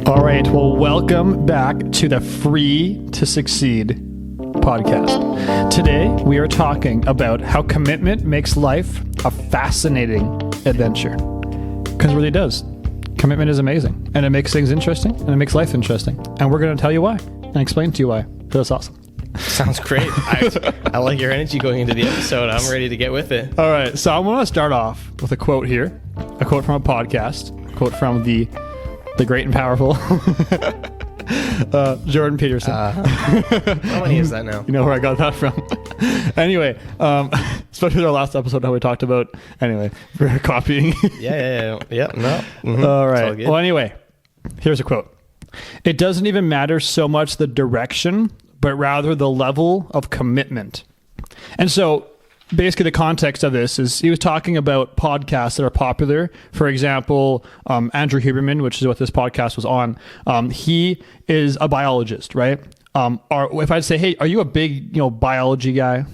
All right. Well, welcome back to the Free to Succeed podcast. Today, we are talking about how commitment makes life a fascinating adventure. Because it really does. Commitment is amazing, and it makes things interesting, and it makes life interesting. And we're going to tell you why and explain to you why. So it's awesome. Sounds great. I like your energy going into the episode. I'm ready to get with it. All right. So I want to start off with a quote here, a quote from a podcast, a quote from the great and powerful Jordan Peterson. How many is that now? You know where I got that from. Anyway, especially our last episode, how we talked about, anyway, we're copying. Yeah. No. Mm-hmm. All right. Well, anyway, here's a quote. It doesn't even matter so much the direction, but rather the level of commitment. And so basically the context of this is he was talking about podcasts that are popular. For example, Andrew Huberman, which is what this podcast was on. He is a biologist, right? If I'd say, hey, are you a big, biology guy?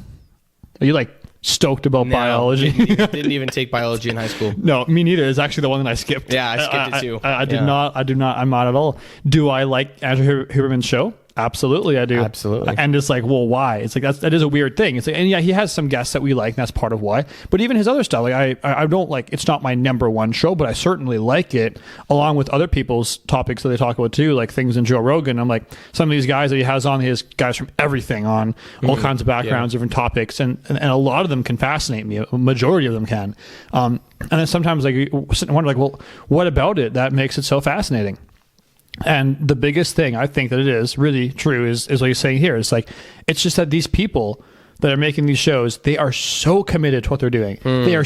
Are you like stoked about biology? Didn't even take biology in high school. No, me neither. It's actually the one that I skipped. Yeah, I skipped it too. I do not. I'm not at all. Do I like Andrew Huberman's show? Absolutely, I do. Absolutely. And it's like, well, why? It's like that is a weird thing. It's like, and yeah, he has some guests that we like, and that's part of why. But even his other stuff, like I don't like. It's not my number one show, but I certainly like it, along with other people's topics that they talk about too, like things in Joe Rogan. I'm like, some of these guys that he has on, he has guys from everything on, all kinds of backgrounds, different topics, and a lot of them can fascinate me. A majority of them can. And then sometimes like you wonder, like, well, what about it that makes it so fascinating? And the biggest thing I think that it is really true is what you're saying here. It's like, it's just that these people that are making these shows, they are so committed to what they're doing. They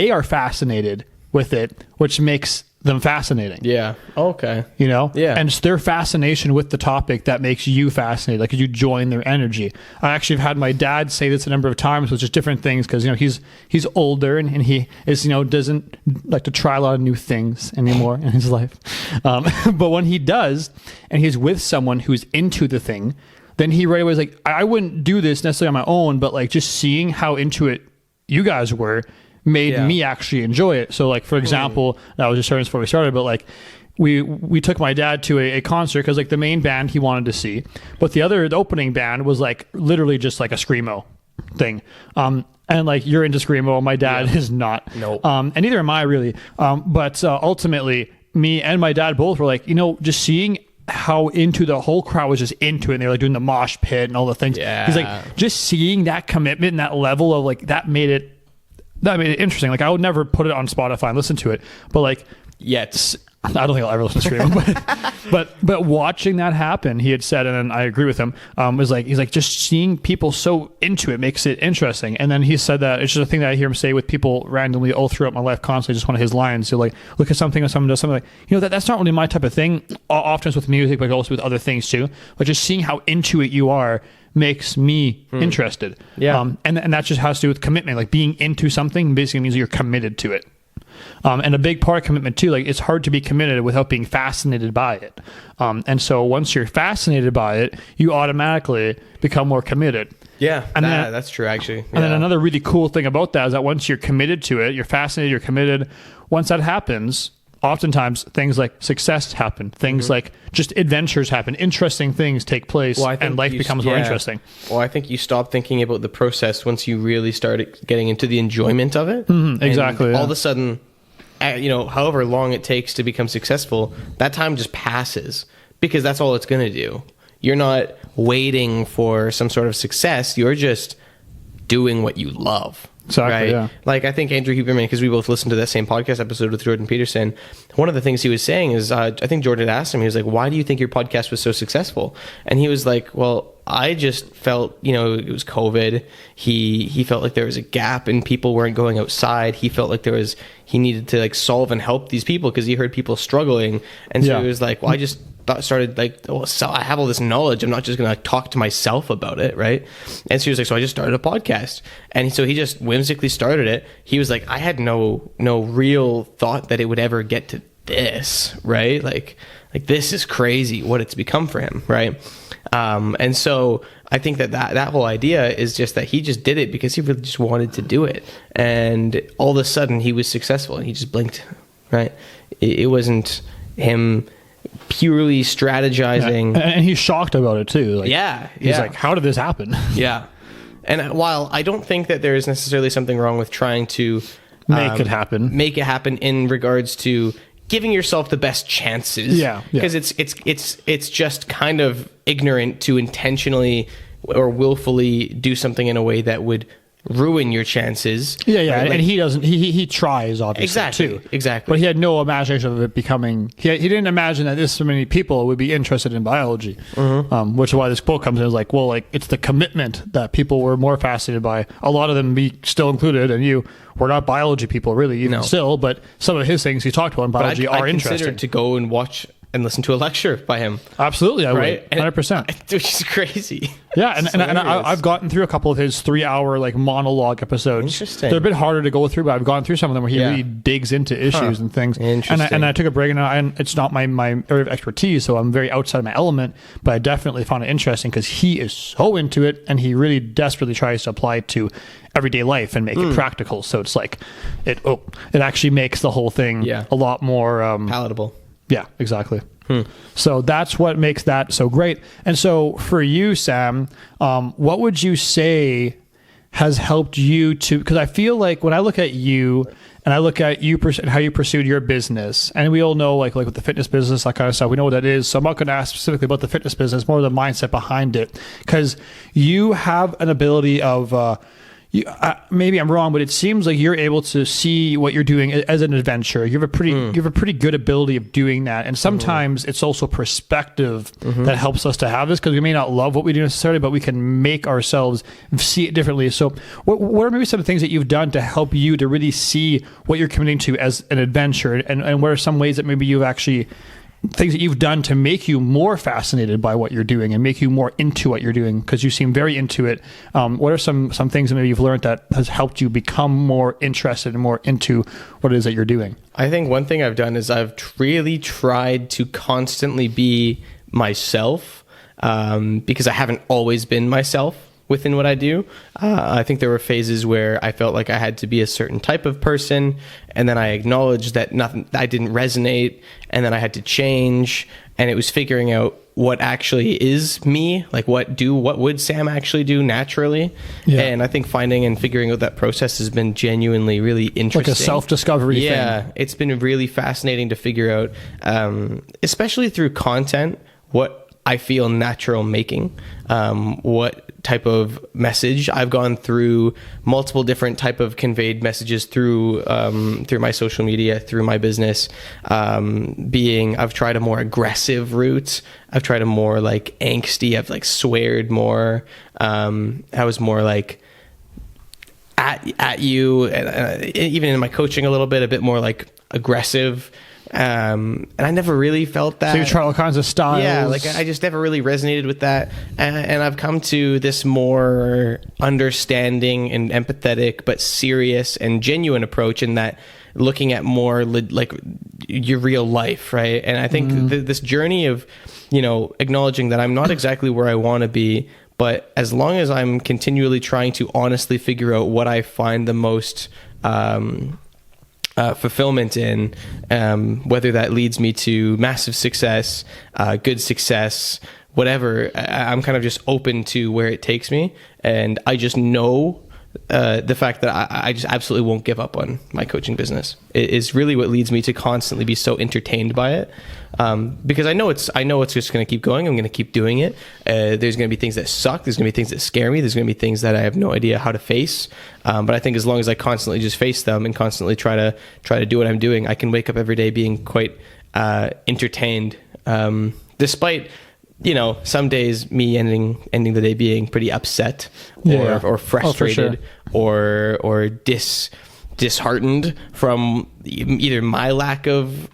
are fascinated with it, which makes them fascinating. Yeah. Okay. Yeah. And it's their fascination with the topic that makes you fascinated. Like, you join their energy. I actually have had my dad say this a number of times with just different things, because he's older and he is doesn't like to try a lot of new things anymore in his life. But when he does, and he's with someone who's into the thing, then he right away is like, I wouldn't do this necessarily on my own, but like just seeing how into it you guys were made me actually enjoy it. So like, for example, that was just starting before we started, but like we took my dad to a concert because like the main band he wanted to see, but the opening band was like literally just like a screamo thing. And like, you're into screamo, my dad is not. Nope. And neither am I really. But ultimately, me and my dad both were like, just seeing how into the whole crowd was just into it, and they were like doing the mosh pit and all the things. Yeah. He's like, just seeing that commitment and that level of like, that made it interesting. Like, I would never put it on Spotify and listen to it, but like, I don't think I'll ever listen to Screamo, but watching that happen, he had said, and then I agree with him, he's like, just seeing people so into it makes it interesting. And then he said that it's just a thing that I hear him say with people randomly all throughout my life, constantly, just one of his lines. He'll like look at something, or someone does something like, that's not really my type of thing. Often it's with music, but also with other things too. But just seeing how into it you are makes me interested. Yeah. And that just has to do with commitment. Like, being into something basically means you're committed to it. And a big part of commitment too, like, it's hard to be committed without being fascinated by it. And so once you're fascinated by it, you automatically become more committed. Yeah, and that's true, actually. And then another really cool thing about that is that once you're committed to it, you're fascinated, you're committed. Once that happens, oftentimes things like success happen, things like just adventures happen, interesting things take place, and life becomes more interesting. Well, I think you stop thinking about the process once you really start getting into the enjoyment of it. Exactly. All of a sudden, however long it takes to become successful, that time just passes, because that's all it's going to do. You're not waiting for some sort of success. You're just doing what you love. Exactly, right? yeah. Like, I think Andrew Huberman, because we both listened to that same podcast episode with Jordan Peterson, one of the things he was saying is, I think Jordan had asked him, he was like, why do you think your podcast was so successful? And he was like, well, I just felt, it was COVID. He felt like there was a gap and people weren't going outside. He felt like he needed to like solve and help these people because he heard people struggling. And so he was like, well, I just started like, so I have all this knowledge. I'm not just going to talk to myself about it. Right. And so he was like, so I just started a podcast. And so he just whimsically started it. He was like, I had no real thought that it would ever get to this. Right. Like this is crazy what it's become for him. Right. And so I think that whole idea is just that he just did it because he really just wanted to do it. And all of a sudden he was successful and he just blinked, right? It wasn't him purely strategizing. And he's shocked about it too. Like, Yeah, he's yeah. like, how did this happen? Yeah. And while I don't think that there is necessarily something wrong with trying to Make it happen. make it happen in regards to giving yourself the best chances. Yeah. Because it's just kind of ignorant to intentionally or willfully do something in a way that would ruin your chances. Yeah. Right? Like- And he doesn't, he tries obviously Exactly, too. exactly. But he had no imagination of it becoming, he didn't imagine that this many people would be interested in biology. Which is why this quote comes in, is like, well, like it's the commitment that people were more fascinated by. A lot of them, me still included, and you, were not biology people really, even No. still, but some of his things he talked about in But biology are I'd consider interesting. to go and watch and listen to a lecture by him. Absolutely, I Right? would, 100%. Which is crazy. Yeah, and Hilarious. I've gotten through a couple of his 3-hour like monologue episodes. Interesting. They're a bit harder to go through, but I've gone through some of them where he Yeah. really digs into issues and things. Interesting. And I took a break, and it's not my area of expertise, so I'm very outside my element. But I definitely found it interesting because he is so into it, and he really desperately tries to apply it to everyday life and make it practical. So it's like it actually makes the whole thing Yeah. a lot more Palatable. yeah, exactly. So that's what makes that so great. And so for you, Sam, what would you say has helped you to, because I feel like when I look at you and I look at you and how you pursued your business, and we all know like with the fitness business, that kind of stuff, we know what that is. So I'm not going to ask specifically about the fitness business, more the mindset behind it, because you have an ability of, maybe I'm wrong, but it seems like you're able to see what you're doing as an adventure. You have a pretty good ability of doing that, and sometimes it's also perspective that helps us to have this, because we may not love what we do necessarily, but we can make ourselves see it differently. So, what are maybe some things that you've done to help you to really see what you're committing to as an adventure, and what are some ways that maybe you've actually things that you've done to make you more fascinated by what you're doing and make you more into what you're doing, because you seem very into it. What are some things that maybe you've learned that has helped you become more interested and more into what it is that you're doing? I think one thing I've done is I've really tried to constantly be myself, because I haven't always been myself within what I do. I think there were phases where I felt like I had to be a certain type of person, and then I acknowledged that I didn't resonate, and then I had to change, and it was figuring out what actually is me, like what would Sam actually do naturally. Yeah. And I think finding and figuring out that process has been genuinely really interesting. Like a self-discovery thing. Yeah, it's been really fascinating to figure out, especially through content, what I feel natural making, what type of message. I've gone through multiple different type of conveyed messages through my social media, through my business. I've tried a more aggressive route. I've tried a more like angsty. I've like sweared more. I was more like at you, and even in my coaching a bit more like aggressive. And I never really felt that. So you try all kinds of styles. Yeah, like I just never really resonated with that. And I've come to this more understanding and empathetic, but serious and genuine approach in that looking at more like your real life, right? And I think this journey of, acknowledging that I'm not exactly where I want to be, but as long as I'm continually trying to honestly figure out what I find the most fulfillment in, whether that leads me to massive success, good success, whatever, I'm kind of just open to where it takes me. And I just know the fact that I just absolutely won't give up on my coaching business. It is really what leads me to constantly be so entertained by it. Because I know it's just going to keep going. I'm going to keep doing it. There's going to be things that suck. There's going to be things that scare me. There's going to be things that I have no idea how to face. But I think as long as I constantly just face them and constantly try to do what I'm doing, I can wake up every day being quite entertained. Despite some days me ending the day being pretty upset or frustrated or disheartened from either my lack of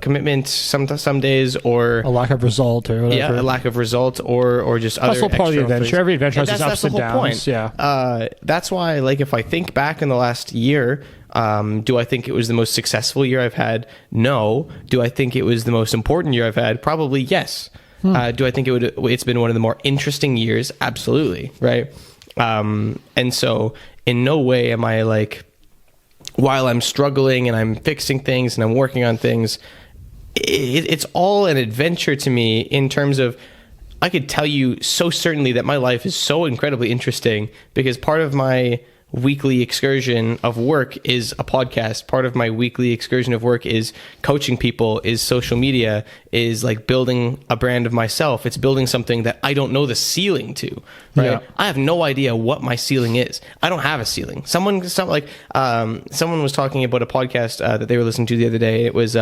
commitment some days, or a lack of result, or whatever. Yeah, a lack of result, or just other. That's all part of the adventure. things. Every adventure has its That's ups the and whole downs. point. Yeah. That's why, like, if I think back in the last year, do I think it was the most successful year I've had? No. Do I think it was the most important year I've had? Probably yes. Do I think it's been one of the more interesting years? Absolutely. Right. And so in no way am I like, while I'm struggling and I'm fixing things and I'm working on things, it's all an adventure to me in terms of, I could tell you so certainly that my life is so incredibly interesting because part of my weekly excursion of work is a podcast. Part of my weekly excursion of work is coaching people, is social media, is like building a brand of myself. It's building something that I don't know the ceiling to, right? Yeah. I have no idea what my ceiling is. I don't have a ceiling. Someone was talking about a podcast that they were listening to the other day. It was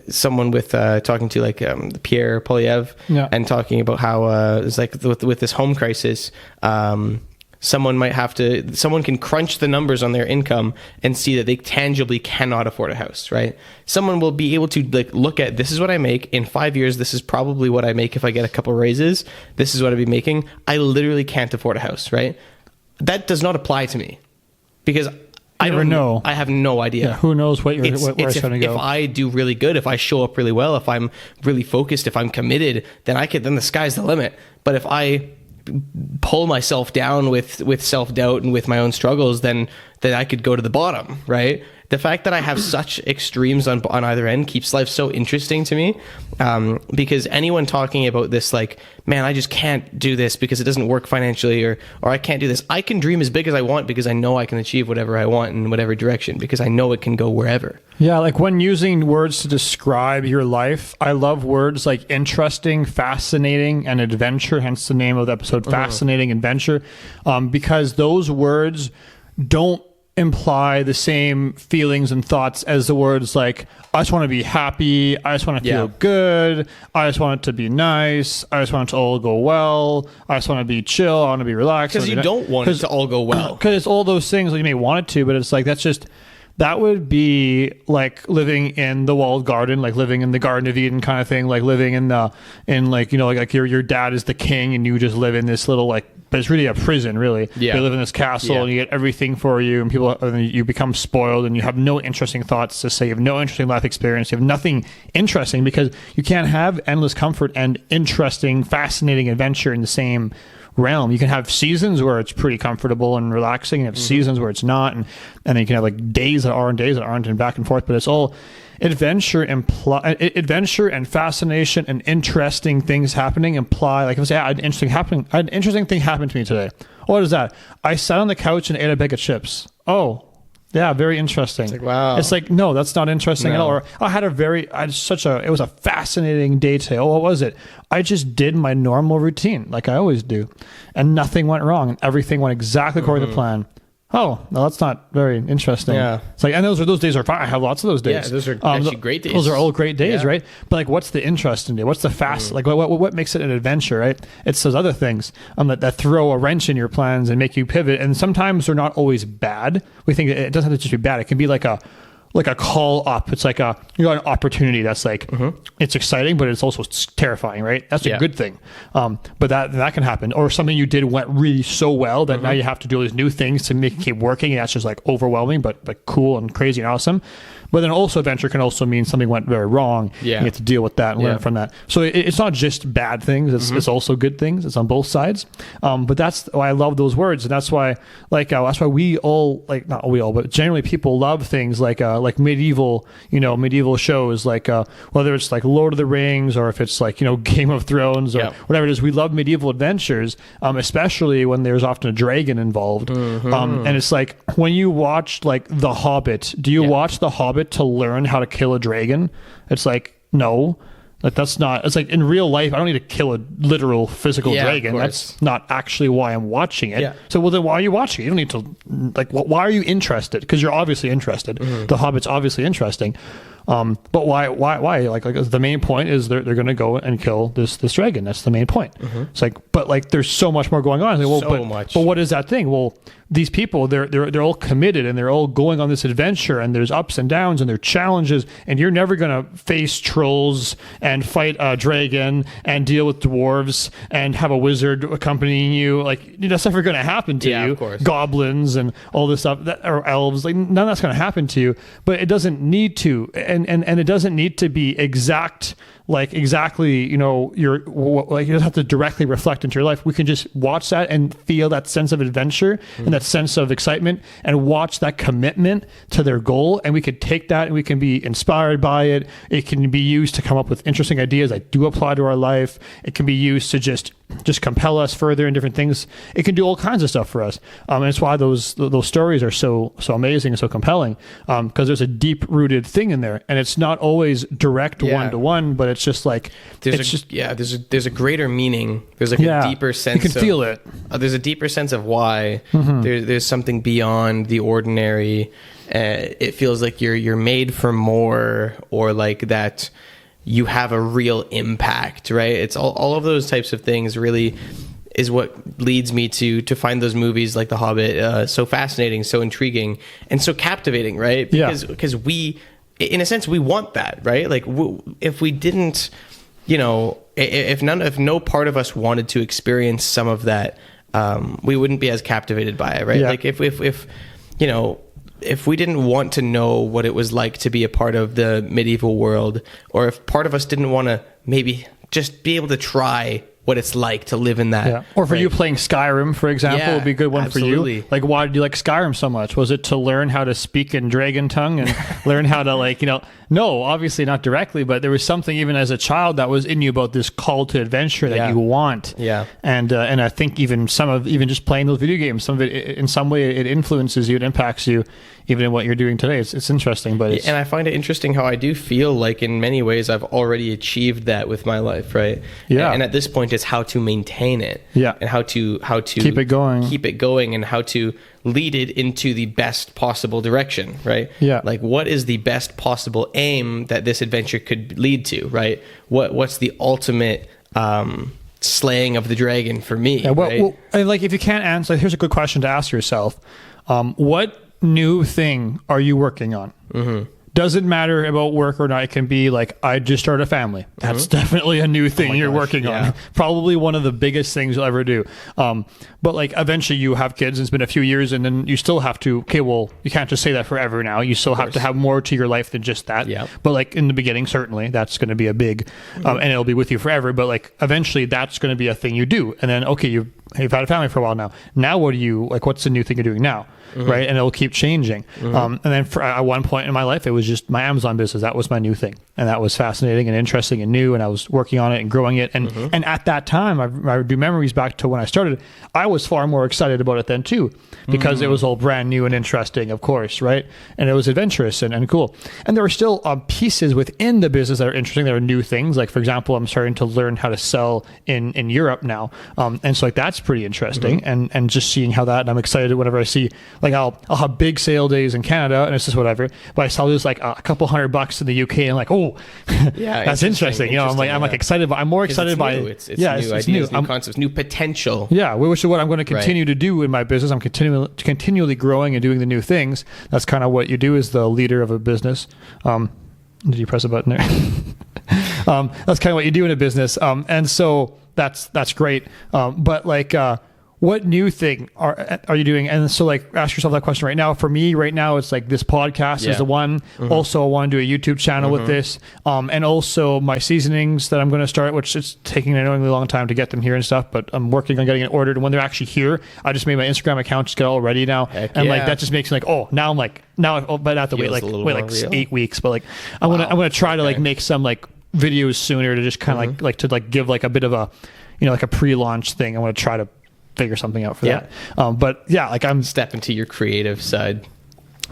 someone with talking to like Pierre Polyev, and talking about how it's like with this home crisis, someone can crunch the numbers on their income and see that they tangibly cannot afford a house, right? Someone will be able to like look at, this is what I make in 5 years. This is probably what I make if I get a couple raises. This is what I'd be making. I literally can't afford a house, right? That does not apply to me because I don't know. I have no idea. Yeah, who knows where it's going to go. If I do really good, if I show up really well, if I'm really focused, if I'm committed, then the sky's the limit. But if I pull myself down with self-doubt and with my own struggles, then I could go to the bottom, right? The fact that I have such extremes on either end keeps life so interesting to me, because anyone talking about this, like, man, I just can't do this because it doesn't work financially, or I can't do this. I can dream as big as I want because I know I can achieve whatever I want in whatever direction because I know it can go wherever. Yeah, like when using words to describe your life, I love words like interesting, fascinating, and adventure, hence the name of the episode, Fascinating Adventure, because those words don't imply the same feelings and thoughts as the words like, I just want to be happy, I just want to feel good, I just want it to be nice, I just want it to all go well, I just want to be chill, I want to be relaxed. Because you don't want it to all go well. Because it's all those things that you may want it to, but it's like, that would be like living in the walled garden, like living in the Garden of Eden kind of thing, like living in your dad is the king and you just live in this little but it's really a prison, really. Yeah. You live in this castle and you get everything for you, and you become spoiled, and you have no interesting thoughts to say. You have no interesting life experience. You have nothing interesting because you can't have endless comfort and interesting, fascinating adventure in the same realm. You can have seasons where it's pretty comfortable and relaxing, and have seasons where it's not, and then you can have like days that are and days that aren't, and back and forth. But it's all adventure and fascination and interesting things happening imply, like, if I say, I had an interesting thing happen to me today. What is that? I sat on the couch and ate a bag of chips. Oh, yeah, very interesting. It's like, wow. It's like, no, that's not interesting at all. Or it was a fascinating day today. Oh, what was it? I just did my normal routine like I always do, and nothing went wrong, and everything went exactly according to plan. Oh, no, that's not very interesting. Yeah. It's like, and those days are fine. I have lots of those days. Yeah, those are actually great days. Those are all great days, right? But like, what's the interesting day? What's the fast, like what makes it an adventure, right? It's those other things that throw a wrench in your plans and make you pivot. And sometimes they're not always bad. We think it doesn't have to just be bad. It can be like a call up. It's like you got an opportunity that's like, it's exciting, but it's also terrifying, right? That's a good thing. But that can happen. Or something you did went really so well that now you have to do all these new things to make it keep working. And that's just like overwhelming, but like cool and crazy and awesome. But then also adventure can also mean something went very wrong. Yeah. You have to deal with that and learn from that. So it's not just bad things. It's also good things. It's on both sides. But that's why I love those words. And that's why we all, like, not we all, but generally people love things like medieval shows, like whether it's like Lord of the Rings or if it's like, Game of Thrones or whatever it is. We love medieval adventures, especially when there's often a dragon involved. And it's like, when you watch like The Hobbit, do you watch The Hobbit to learn how to kill a dragon? It's like, no. Like, that's not, it's like in real life, I don't need to kill a literal physical dragon. That's not actually why I'm watching it. Yeah. So, well, then why are you watching it? You don't need to, like, why are you interested? Because you're obviously interested. The Hobbit's obviously interesting. But why? Like the main point is they're going to go and kill this dragon. That's the main point. It's like, but like, there's so much more going on. Like, well, but what is that thing? Well, these people, they're all committed and they're all going on this adventure, and there's ups and downs and there are challenges, and you're never going to face trolls and fight a dragon and deal with dwarves and have a wizard accompanying you. Like, that's never going to happen to you. Of course. Goblins and all this stuff, or elves, like, none of that's going to happen to you. But it doesn't need to, and it doesn't need to be exact like exactly, like you don't have to directly reflect into your life. We can just watch that and feel that sense of adventure and that sense of excitement and watch that commitment to their goal. And we could take that and we can be inspired by it. It can be used to come up with interesting ideas that do apply to our life. It can be used to just compel us further in different things. It can do all kinds of stuff for us. And it's why those stories are so amazing and so compelling, because there's a deep rooted thing in there, and it's not always direct one-to-one, but it's just like there's a greater meaning. There's like a deeper sense. You can feel it. There's a deeper sense of why. There's something beyond the ordinary. It feels like you're made for more, or like that you have a real impact, right? It's all of those types of things really is what leads me to find those movies like The Hobbit so fascinating, so intriguing, and so captivating, right? Because we, in a sense, we want that, right? Like if we didn't, if no part of us wanted to experience some of that, we wouldn't be as captivated by it, right? Like if we didn't want to know what it was like to be a part of the medieval world, or if part of us didn't want to maybe just be able to try what it's like to live in that. Yeah. Or for you playing Skyrim, for example, would be a good one for you. Like, why did you like Skyrim so much? Was it to learn how to speak in dragon tongue and learn how to no, obviously not directly, but there was something even as a child that was in you about this call to adventure that you want. Yeah. And I think even just playing those video games, some of it, in some way it influences you, it impacts you, even in what you're doing today. It's interesting, but and I find it interesting how I do feel like in many ways I've already achieved that with my life, right? Yeah. And at this point it's how to maintain it. Yeah. And how to keep it going, and how to lead it into the best possible direction, right? Yeah. Like, what is the best possible aim that this adventure could lead to, right? What's the ultimate slaying of the dragon for me? Yeah, right? Well, and like, if you can't answer, here's a good question to ask yourself. What new thing are you working on? Mm-hmm. Doesn't matter about work or not. It can be like, I just started a family. That's definitely a new thing you're working on. Probably one of the biggest things you'll ever do. But like, eventually you have kids, and it's been a few years, and then you still have to, you can't just say that forever now. You still have to have more to your life than just that. Yeah. But like in the beginning, certainly that's going to be a big, and it'll be with you forever. But like, eventually that's going to be a thing you do. And then, you've had a family for a while now. Now what do you, what's the new thing you're doing now? Right. And it'll keep changing. And then at one point in my life, it was just my Amazon business. That was my new thing. And that was fascinating and interesting and new. And I was working on it and growing it. And and at that time, I do memories back to when I started. I was far more excited about it then too, because it was all brand new and interesting, of course. Right. And it was adventurous and cool. And there were still pieces within the business that are interesting. There are new things. Like, for example, I'm starting to learn how to sell in Europe now. And so like, that's pretty interesting. And just seeing how that, and I'm excited whenever I see, like, I'll have big sale days in Canada and it's just whatever, but I saw this like a couple $100 in the UK and like, that's interesting. I'm like excited, but I'm more excited by it's new ideas, new concepts, new potential. Yeah, which is what I'm going to continue to do in my business. I'm continually growing and doing the new things. That's kind of what you do as the leader of a business. Did you press a button there? That's kind of what you do in a business. And so that's great. But like, what new thing are you doing? And so like, ask yourself that question right now. For me right now, it's like this podcast is the one. Also, I want to do a YouTube channel with this. And also my seasonings that I'm going to start, which is taking an annoyingly long time to get them here and stuff, but I'm working on getting it ordered. And when they're actually here, I just made my Instagram account just get all ready now. And like, that just makes me like, now I'm like, but I have to wait like 8 weeks. But like, I'm going to try to like make some like videos sooner to just kind of like give like a bit of a, like a pre-launch thing. I want to try to figure something out for that. But yeah, like I'm step into your creative side.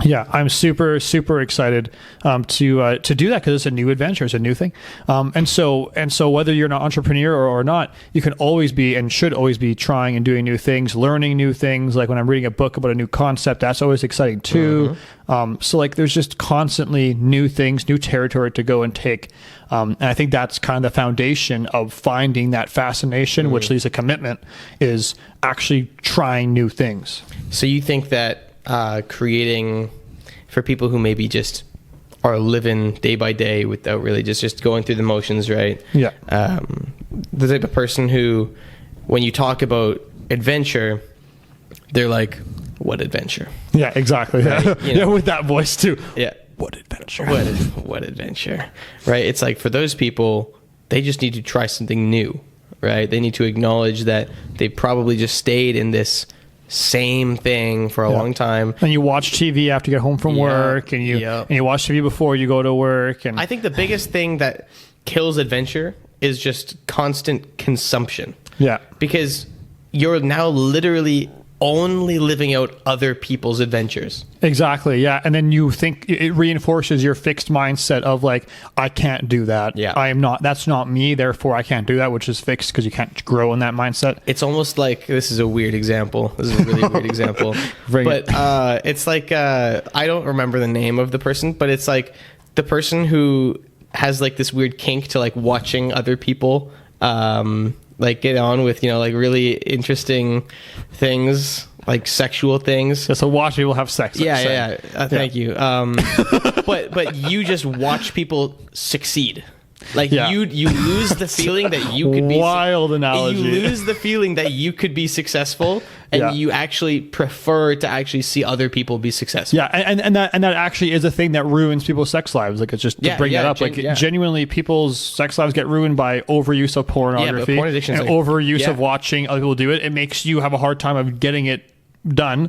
Yeah, I'm super, super excited to do that, because it's a new adventure, it's a new thing. And so whether you're an entrepreneur or not, you can always be and should always be trying and doing new things, learning new things. Like when I'm reading a book about a new concept, that's always exciting too. So like there's just constantly new things, new territory to go and take. And I think that's kind of the foundation of finding that fascination, which leads to commitment, is actually trying new things. So you think that creating for people who maybe just are living day by day without really just going through the motions, right? Yeah. The type of person who, when you talk about adventure, they're like, what adventure? Yeah, exactly. Right? Yeah, with that voice too. Yeah. What adventure? What adventure? Right? It's like, for those people, they just need to try something new, right? They need to acknowledge that they probably just stayed in this same thing for a long time. And you watch TV after you get home from work, and you watch TV before you go to work. And I think the biggest thing that kills adventure is just constant consumption. Yeah. Because you're now literally only living out other people's adventures. Exactly. Yeah. And then you think it reinforces your fixed mindset of like, I can't do that. Yeah. I am not, that's not me. Therefore I can't do that, which is fixed because you can't grow in that mindset. It's almost like, this is a weird example. This is a really weird example. It's like, I don't remember the name of the person, but it's like the person who has like this weird kink to like watching other people, like get on with, you know, like really interesting things, like sexual things. Yeah, so watch people have sex. Thank you. But you just watch people succeed. Like you lose the feeling that you could be wild analogy. You lose the feeling that you could be successful, and you actually prefer to actually see other people be successful. Yeah, and that actually is a thing that ruins people's sex lives. Like, it's just to bring that up. Genuinely, people's sex lives get ruined by overuse of pornography and overuse of watching other people do it. It makes you have a hard time of getting it done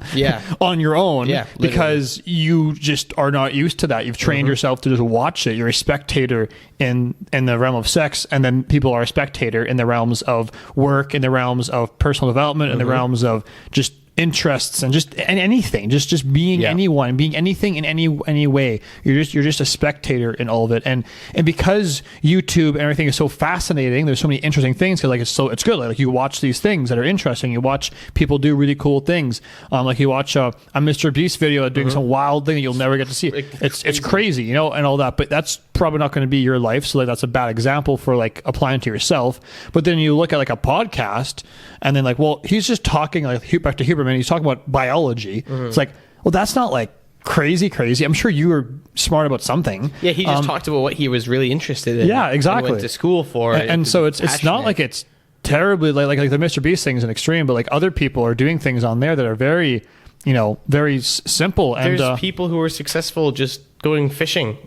on your own because you just are not used to that. You've trained yourself to just watch it. You're a spectator in the realm of sex, and then people are a spectator in the realms of work, in the realms of personal development, in the realms of just interests and just anything, just being anyone, being anything in any way. You're just a spectator in all of it, and because YouTube and everything is so fascinating, there's so many interesting things. Because like it's good. Like you watch these things that are interesting. You watch people do really cool things. Like you watch a Mr. Beast video doing some wild thing that you'll never get to see. It's crazy, you know, and all that. But that's probably not going to be your life. So like that's a bad example for like applying to yourself. But then you look at like a podcast, and then like, well, he's just talking like back to Huberman. He's talking about biology. It's like, well, that's not like crazy. I'm sure you were smart about something. Yeah, he just talked about what he was really interested in. Yeah, exactly. And went to school for it. And so it's not like it's terribly like the Mr. Beast thing is an extreme, but like other people are doing things on there that are very, you know, very simple. And there's people who are successful just going fishing.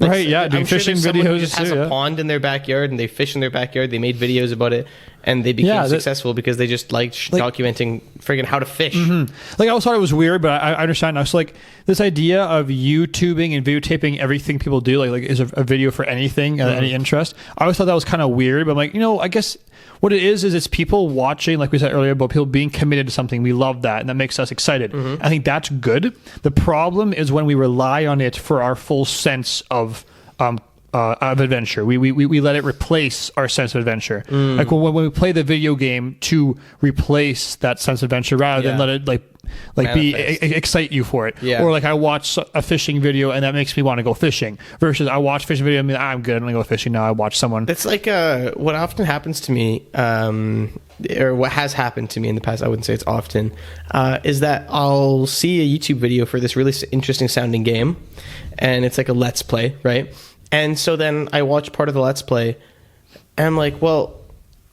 Like, right, yeah, doing fishing videos. Who just has a pond in their backyard, and they fish in their backyard. They made videos about it, and they became successful because they just liked documenting friggin' how to fish. Like, I always thought it was weird, but I understand now. So like this idea of YouTubing and videotaping everything people do, like is a video for anything, any interest. I always thought that was kind of weird, but I'm like, you know, I guess what it is it's people watching, like we said earlier, about people being committed to something. We love that, and that makes us excited. I think that's good. The problem is when we rely on it for our full sense of adventure. We let it replace our sense of adventure. Like when we play the video game to replace that sense of adventure rather than let it excite you for it. Or like I watch a fishing video and that makes me want to go fishing versus I watch fishing video and I'm good, I'm gonna go fishing now. I watch someone. It's like what often happens to me, or what has happened to me in the past, I wouldn't say it's often, is that I'll see a YouTube video for this really interesting sounding game, and it's like a let's play, right? And so then I watch part of the let's play and I'm like, well,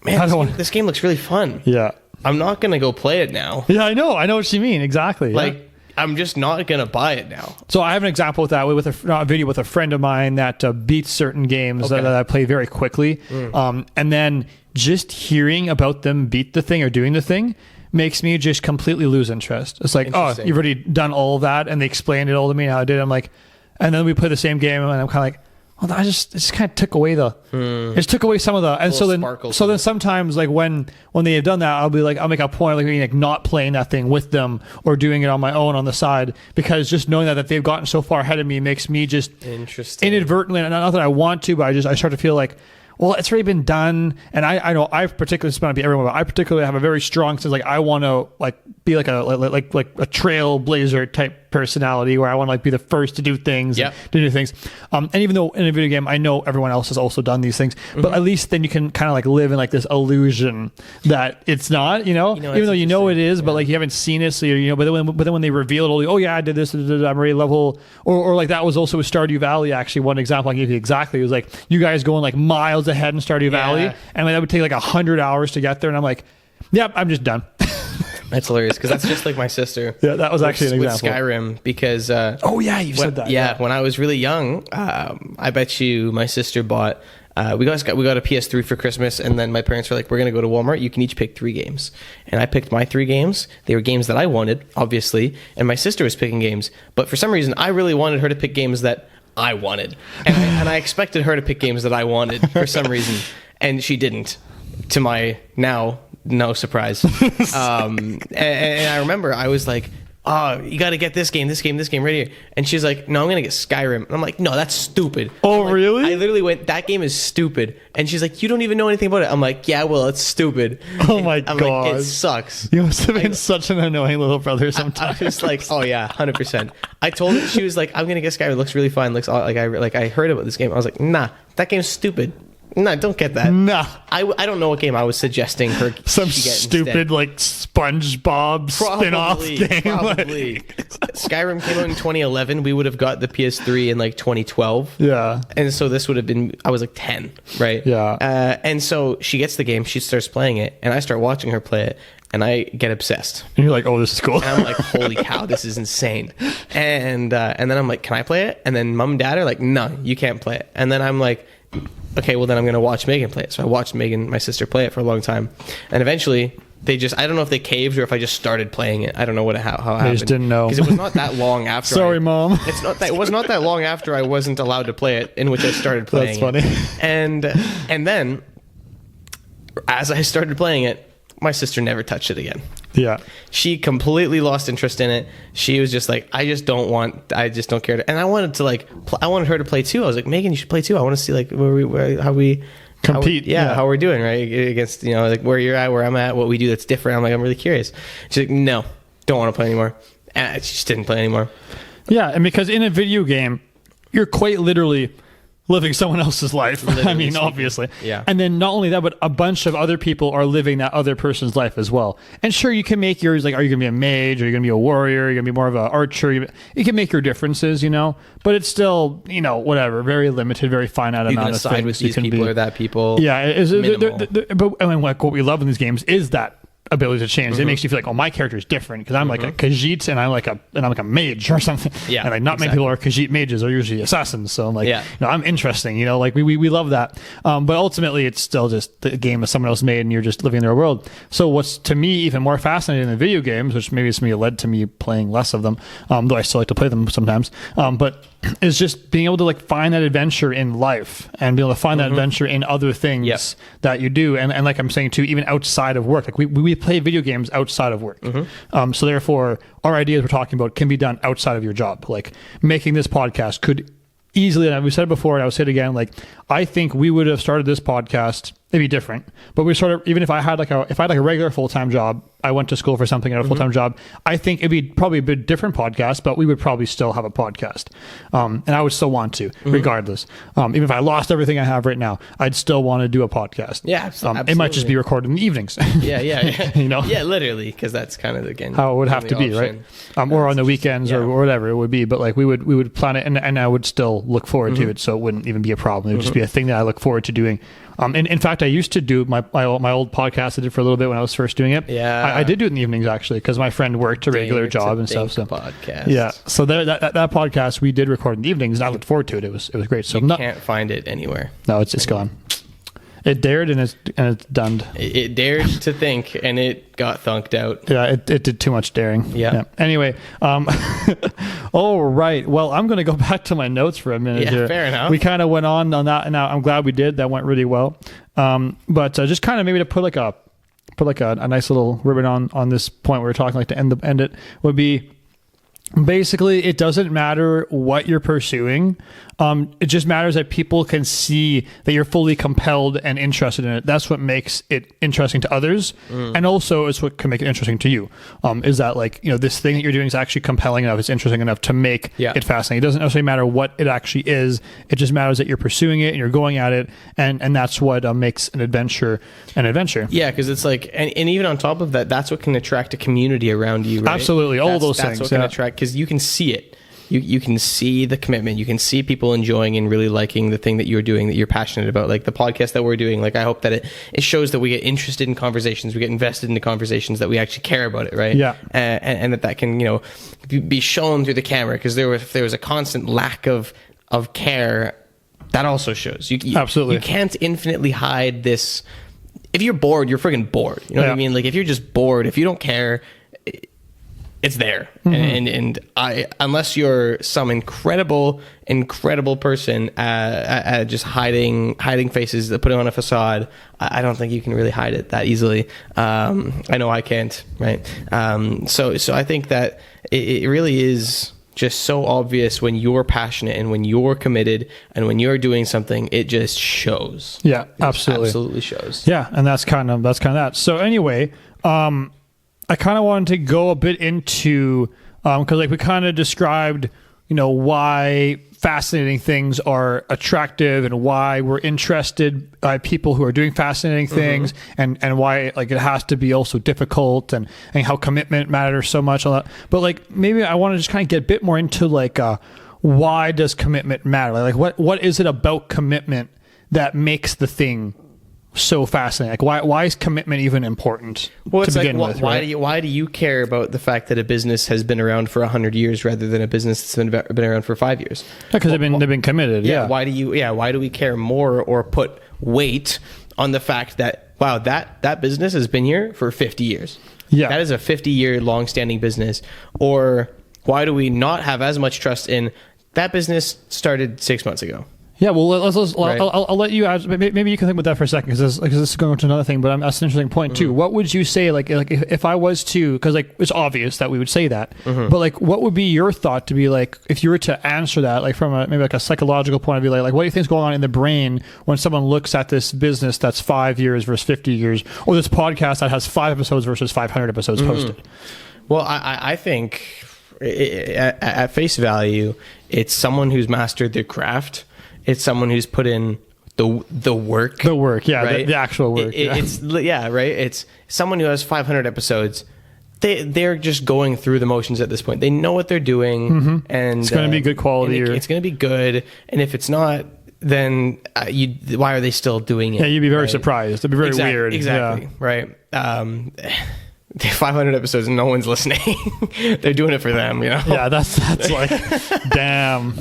man, this game looks really fun. Yeah. I'm not going to go play it now. Yeah, I know what you mean. Exactly. Like, I'm just not going to buy it now. So I have an example with that with a video with a friend of mine that beats certain games that I play very quickly. And then just hearing about them beat the thing or doing the thing makes me just completely lose interest. It's like, oh, you've already done all of that, and they explained it all to me how I did. I'm like, and then we play the same game, and I'm kind of like, well, it just kind of took away it just took away some of the, and so then sometimes like when they have done that, I'll make a point like not playing that thing with them or doing it on my own on the side, because just knowing that they've gotten so far ahead of me makes me just inadvertently, and not that I want to, but I start to feel like, well, it's already been done, and I know I particularly, it's not to be everyone, but I particularly have a very strong sense, like I want to like be like a trailblazer type personality where I want to like be the first to do things, to do things. And even though in a video game I know everyone else has also done these things, but at least then you can kind of like live in like this illusion that it's not, even though you know it is, but like you haven't seen it, so but then when they reveal it, all, oh yeah, I did this, I'm already level, or like that was also with Stardew Valley. Actually, one example I gave you exactly, it was like you guys going like miles ahead in Stardew Valley, and that would take like 100 hours to get there, and I'm like, yep, I'm just done. That's hilarious, because that's just like my sister. Yeah, that was actually an example. With Skyrim, because... oh, yeah, you said that. Yeah, when I was really young, I bet you my sister bought we got a PS3 for Christmas, and then my parents were like, we're going to go to Walmart. You can each pick 3 games. And I picked my 3 games. They were games that I wanted, obviously, and my sister was picking games. But for some reason, I really wanted her to pick games that I wanted. And I expected her to pick games that I wanted for some reason. And she didn't, to my now no surprise. And I remember I was like, oh, you got to get this game right here. And she's like, no, I'm going to get Skyrim. And I'm like, no, that's stupid. Oh, like, really? I literally went, that game is stupid. And she's like, you don't even know anything about it. I'm like, yeah, well, it's stupid. Oh, my I'm God. like, it sucks. You must have been such an annoying little brother sometimes. I was like, oh, yeah, 100%. I told her, she was like, I'm going to get Skyrim. It looks really fun. Looks like I heard about this game. I was like, nah, that game's stupid. No, don't get that. Nah. I don't know what game I was suggesting her. Some she get stupid instead. like SpongeBob spin-off game. Probably. Skyrim came out in 2011. We would have got the PS3 in like 2012. Yeah. And so this would have been, I was like 10, right? Yeah. And so she gets the game, she starts playing it, and I start watching her play it, and I get obsessed. And you're like, oh, this is cool. And I'm like, holy cow, this is insane. And then I'm like, can I play it? And then mom and dad are like, no, you can't play it. And then I'm like, okay, well then I'm going to watch Megan play it. So I watched Megan, my sister, play it for a long time. And eventually they just, I don't know if they caved or if I just started playing it. I don't know how it happened. They just didn't know. Because it was not that long after. Sorry, Mom. It was not that long after I wasn't allowed to play it, in which I started playing That's funny. it. And then as I started playing it, my sister never touched it again. Yeah. She completely lost interest in it. She was just like, I just don't care to. And I wanted to I wanted her to play too. I was like, Megan, you should play too. I want to see like how we compete. how we're doing, right? Against, like where you're at, where I'm at, what we do that's different. I'm like, I'm really curious. She's like, no, don't want to play anymore. And she just didn't play anymore. Yeah. And because in a video game, you're quite literally living someone else's life. Literally I mean, speaking. obviously. Yeah. And then not only that, but a bunch of other people are living that other person's life as well. And sure, you can make yours, like, are you going to be a mage? Are you going to be a warrior? Are you going to be more of an archer? You can make your differences, but it's still, whatever, very limited, very finite You're amount gonna of side things with you these can people be. or that people. Yeah. Minimal. But I mean, like, what we love in these games is that ability to change. It makes you feel like, oh, my character is different because I'm like a Khajiit and I'm like a mage or something. Yeah, and like not many people are Khajiit mages, are usually assassins. So I'm like, I'm interesting. Like we love that. But ultimately, it's still just the game that someone else made, and you're just living in their world. So what's to me even more fascinating than video games, which maybe it's led to me playing less of them, though I still like to play them sometimes. But is just being able to like find that adventure in life and be able to find that adventure in other things that you do. And like I'm saying too, even outside of work, like we play video games outside of work. So therefore our ideas we're talking about can be done outside of your job. Like making this podcast could easily, and we said it before and I'll say it again, like I think we would have started this podcast, it'd be different, but we sort of, even if I had like a regular full-time job, I went to school for something at a full-time job, I think it'd be probably a bit different podcast, but we would probably still have a podcast. And I would still want to, regardless. Even if I lost everything I have right now, I'd still want to do a podcast. Yeah, absolutely. It might just be recorded in the evenings. Yeah. Yeah, literally, because that's kind of, again, how it would have to be, right? Or on the weekends or whatever it would be. But like we would plan it, and I would still look forward to it, so it wouldn't even be a problem. It would just be a thing that I look forward to doing. And in fact, I used to do my old podcast I did for a little bit when I was first doing it. Yeah, I did do it in the evenings actually because my friend worked a regular job and stuff. So podcast. Yeah, so that podcast we did record in the evenings, and I looked forward to it. It was great. So you can't find it anywhere. No, it's gone. It dared and it's done. It dared to think, and it got thunked out. Yeah, it did too much daring. Yeah. Anyway, all right. Well, I'm going to go back to my notes for a minute here. Fair enough. We kind of went on that, and I'm glad we did. That went really well. But just kind of maybe to put a nice little ribbon on this point we were talking, like to end it would be. Basically, it doesn't matter what you're pursuing. It just matters that people can see that you're fully compelled and interested in it. That's what makes it interesting to others. And also it's what can make it interesting to you. Is that like, this thing that you're doing is actually compelling enough, it's interesting enough to make it fascinating. It doesn't necessarily matter what it actually is. It just matters that you're pursuing it and you're going at it. And that's what makes an adventure an adventure. Yeah, because it's like, and even on top of that, that's what can attract a community around you, right? Absolutely. All those things. That's what can attract, because you can see it. You can see the commitment. You can see people enjoying and really liking the thing that you're doing, that you're passionate about. Like the podcast that we're doing, like I hope that it shows that we get interested in conversations, we get invested in the conversations, that we actually care about it, right? Yeah. And that can, be shown through the camera, because if there was a constant lack of care, that also shows. Absolutely. You can't infinitely hide this. If you're bored, you're friggin' bored. You know what I mean? Like, if you're just bored, if you don't care, it's there. And I, unless you're some incredible person at just hiding faces, putting on a facade, I don't think you can really hide it that easily. I know I can't, right? So I think that it really is just so obvious when you're passionate and when you're committed and when you're doing something, it just shows. Yeah, It absolutely shows. Yeah, and that's kind of that. So anyway, I kind of wanted to go a bit into because like we kind of described, why fascinating things are attractive and why we're interested by people who are doing fascinating things, and why like it has to be also difficult, and how commitment matters so much. All that, but like maybe I want to just kind of get a bit more into like why does commitment matter? Like what is it about commitment that makes the thing so fascinating? Like why is commitment even important to begin with? Why do you care about the fact that a business has been around for 100 years rather than a business that's been around for 5 years? Because they've been committed. Yeah. Why do we care more or put weight on the fact that, wow, that business has been here for 50 years? Yeah. That is a 50-year long-standing business. Or why do we not have as much trust in that business started 6 months ago? Yeah, well, let's Right. I'll let you add. Maybe you can think about that for a second, because this is going to another thing. But that's an interesting point too. What would you say, like if I was to, because like it's obvious that we would say that, but like what would be your thought to be like if you were to answer that, like from maybe like a psychological point of view, like what do you think is going on in the brain when someone looks at this business that's 5 years versus 50 years, or this podcast that has 5 episodes versus 500 episodes posted? Well, I think at face value, it's someone who's mastered their craft. It's someone who's put in the work. The work, yeah, right? the actual work. It's right. It's someone who has 500 episodes. They're just going through the motions at this point. They know what they're doing, and It's going to be good quality. It's going to be good. And if it's not, then why are they still doing it? Yeah, you'd be very right? surprised. It'd be very weird. Exactly. Yeah. Right. 500 episodes and no one's listening. They're doing it for them, Yeah, that's like, damn.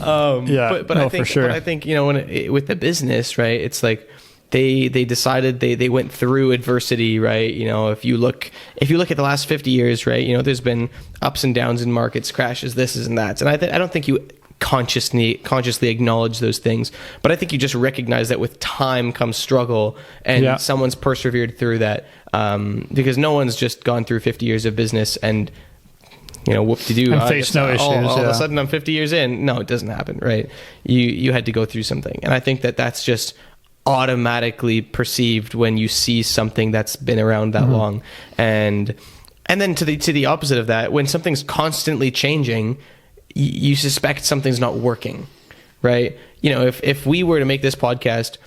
Yeah, but no, I think, for sure. But I think with the business, right? It's like they decided they went through adversity, right? If you look at the last 50 years, right? There's been ups and downs in markets, crashes, this and that, and I don't think you consciously acknowledge those things, but I think you just recognize that with time comes struggle, and someone's persevered through that, because no one's just gone through 50 years of business and whoop-de-doo and face no issues. All of a sudden I'm 50 years in. No, it doesn't happen, right? You had to go through something, and I think that's just automatically perceived when you see something that's been around that long, and then to the opposite of that, when something's constantly changing, you suspect something's not working, right? If we were to make this podcast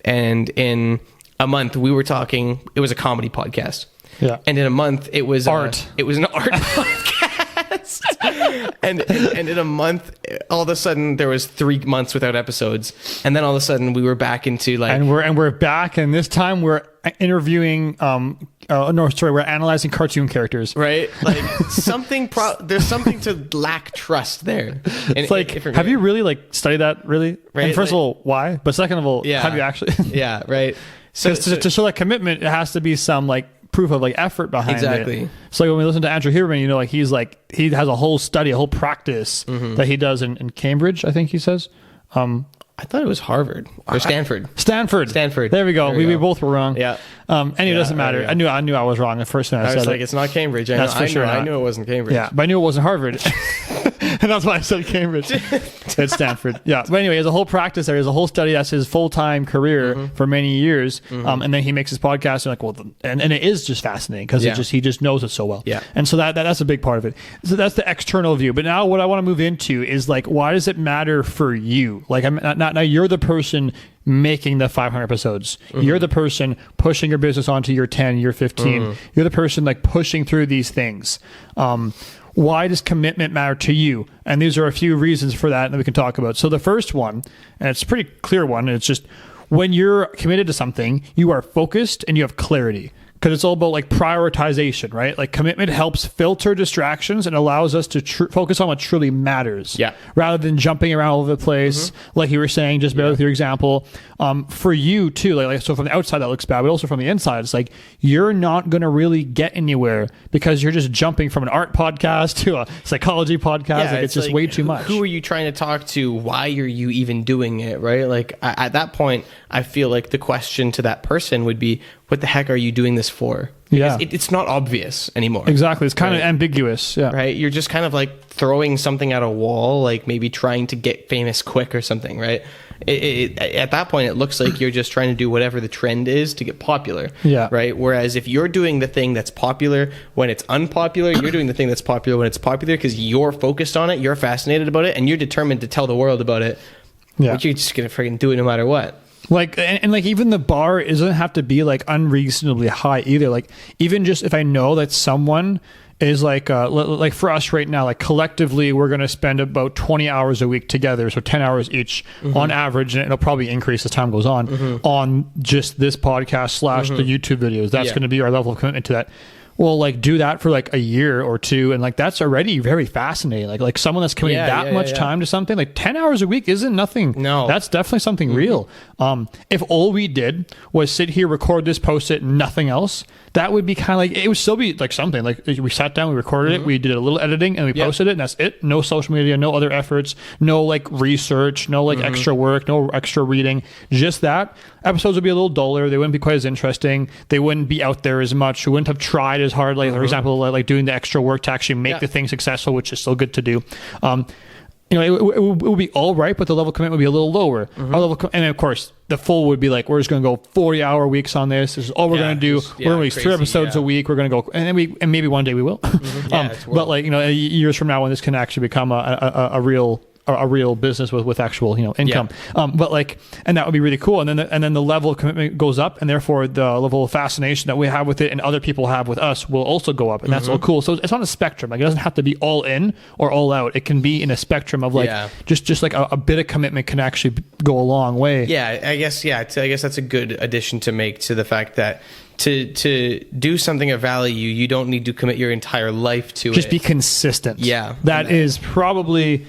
and in a month we were talking, it was a comedy podcast. Yeah. And in a month it was art. It was an art podcast. and in a month, all of a sudden there was 3 months without episodes, and then all of a sudden we were back into like, and we're back, and this time we're interviewing we're analyzing cartoon characters, right? Like there's something to lack trust there. And it's like, have you really like studied that, really? Right, and first of all, why? But second of all, have you actually? Yeah, right. So to show that commitment, it has to be some like proof of like effort behind exactly. it. So like when we listen to Andrew Huberman, like he has a whole study, a whole practice that he does in Cambridge, I think he says. I thought it was Harvard or Stanford. Stanford. There we go. We both were wrong. Yeah. Anyway, it doesn't matter. I knew I was wrong the first time I said it. It's not Cambridge. That's for sure. I knew it wasn't Cambridge. Yeah, but I knew it wasn't Harvard. And that's why I said Cambridge. It's Stanford. Yeah. But anyway, he has a whole practice there. He has a whole study. That's his full-time career for many years. And then he makes his podcast. And like, well, and it is just fascinating because he just knows it so well. Yeah. And so that's a big part of it. So that's the external view. But now what I want to move into is like, why does it matter for you? Like, now you're the person making the 500 episodes. You're the person pushing your business onto your 10, your 15. You're the person like pushing through these things. Why does commitment matter to you? And these are a few reasons for that that we can talk about. So the first one, and it's a pretty clear one, and it's just when you're committed to something, you are focused and you have clarity. because it's all about like prioritization, right? Like commitment helps filter distractions and allows us to focus on what truly matters. Yeah. Rather than jumping around all over the place, like you were saying, just bear with your example. For you too, like so from the outside that looks bad, but also from the inside, it's like you're not going to really get anywhere because you're just jumping from an art podcast to a psychology podcast. Like it's just way too much. Who are you trying to talk to? Why are you even doing it? Right? Like at that point, I feel like the question to that person would be, what the heck are you doing this for? Because it's not obvious anymore. Exactly. It's kind of ambiguous. Yeah. Right. You're just kind of like throwing something at a wall, like maybe trying to get famous quick or something, right? At that point, it looks like you're just trying to do whatever the trend is to get popular. Yeah. Right. Whereas if you're doing the thing that's popular when it's unpopular, you're doing the thing that's popular when it's popular because you're focused on it, you're fascinated about it, and you're determined to tell the world about it. Yeah. But you're just going to freaking do it no matter what. Like, and like even the bar doesn't have to be like unreasonably high either. Like even just if I know that someone is like for us right now, like collectively we're going to spend about 20 hours a week together, so 10 hours each on average, and it'll probably increase as time goes on just this podcast / the YouTube videos. That's going to be our level of commitment to that. Well, like do that for like a year or two, and like that's already very fascinating. Like someone that's committing that much time to something, like 10 hours a week isn't nothing. No, that's definitely something real. If all we did was sit here, record this, post it, nothing else, that would be kind of like, it would still be like something. Like we sat down, we recorded it, we did a little editing, and we posted it, and that's it. No social media, no other efforts, no like research, no like extra work, no extra reading. Just that. Episodes would be a little duller. They wouldn't be quite as interesting. They wouldn't be out there as much. We wouldn't have tried as hard, like for example, like doing the extra work to actually make the thing successful, which is still good to do. You know, it would be all right, but the level of commitment would be a little lower. Our level and of course, the full would be like, we're just going to go 40-hour weeks on this. This is all we're going to do. We're going to release 3 episodes a week. We're going to go, and maybe one day we will. But like, you know, years from now when this can actually become a real business with actual, you know, income. But like, and that would be really cool. And then the level of commitment goes up, and therefore the level of fascination that we have with it and other people have with us will also go up. And that's all cool. So it's on a spectrum. Like it doesn't have to be all in or all out. It can be in a spectrum of like, just like a bit of commitment can actually go a long way. Yeah. I guess that's a good addition to make to the fact that to do something of value, you don't need to commit your entire life to it. Just be consistent. Yeah. That is probably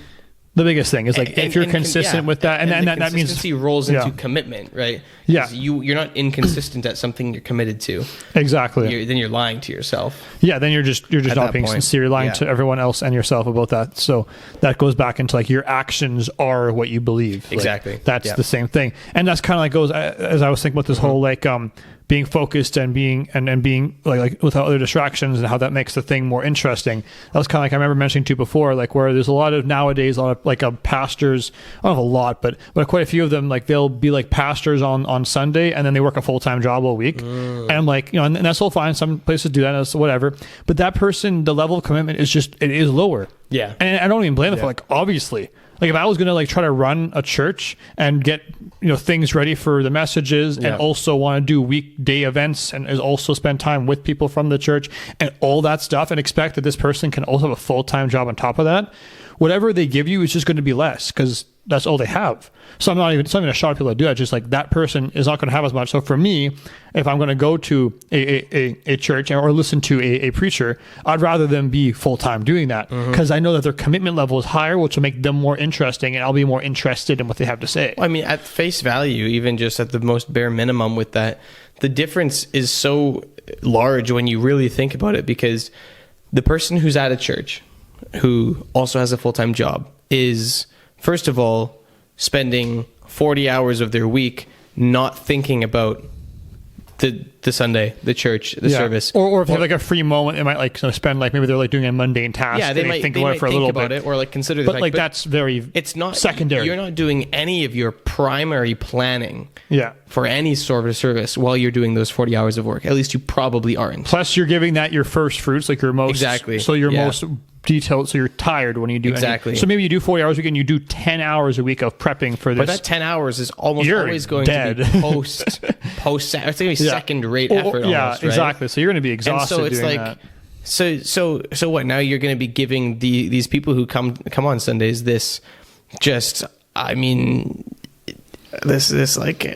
the biggest thing is like if you're consistent with that, and that means consistency rolls into commitment, right? Yeah, you're not inconsistent at something you're committed to. Exactly. Then you're lying to yourself. Yeah, then you're just not being sincere. You're lying to everyone else and yourself about that. So that goes back into like your actions are what you believe. Exactly. Like, that's the same thing, and that's kind of like goes as I was thinking about this whole like being focused and being like without other distractions and how that makes the thing more interesting. That was kind of like I remember mentioning to you before, like where there's a lot of like pastors, I don't have a lot, but quite a few of them, like they'll be like pastors on Sunday and then they work a full-time job all week. And I'm like, you know, and that's all fine. Some places do that, that's whatever. But that person, the level of commitment is it is lower. Yeah. And I don't even blame them for like, obviously. Like if I was going to like try to run a church and get, you know, things ready for the messages and also want to do weekday events and also spend time with people from the church and all that stuff and expect that this person can also have a full-time job on top of that, whatever they give you is just going to be less because that's all they have. So it's not even a shot at people that do that. Just like that person is not going to have as much. So for me, if I'm going to go to a church or listen to a preacher, I'd rather them be full-time doing that because I know that their commitment level is higher, which will make them more interesting and I'll be more interested in what they have to say. Well, I mean, at face value, even just at the most bare minimum with that, the difference is so large when you really think about it because the person who's at a church who also has a full-time job is, first of all, spending 40 hours of their week not thinking about the Sunday, the church, the service. Or if they have like a free moment, they might like spend like maybe they're like doing a mundane task. Yeah, they might think about it for a little bit. Or like consider the fact, like that's very it's not secondary. You're not doing any of your primary planning for any sort of service while you're doing those 40 hours of work. At least you probably aren't. Plus you're giving that your first fruits, like your most so you're most detailed, so you're tired when you do so maybe you do 40 hours a week and you do 10 hours a week of prepping for this. But that 10 hours is almost always going to be post it's going to be second rate effort almost, right? Exactly. So you're going to be exhausted. And so it's doing like that. So what, now you're going to be giving these people who come on Sundays this just, I mean, this like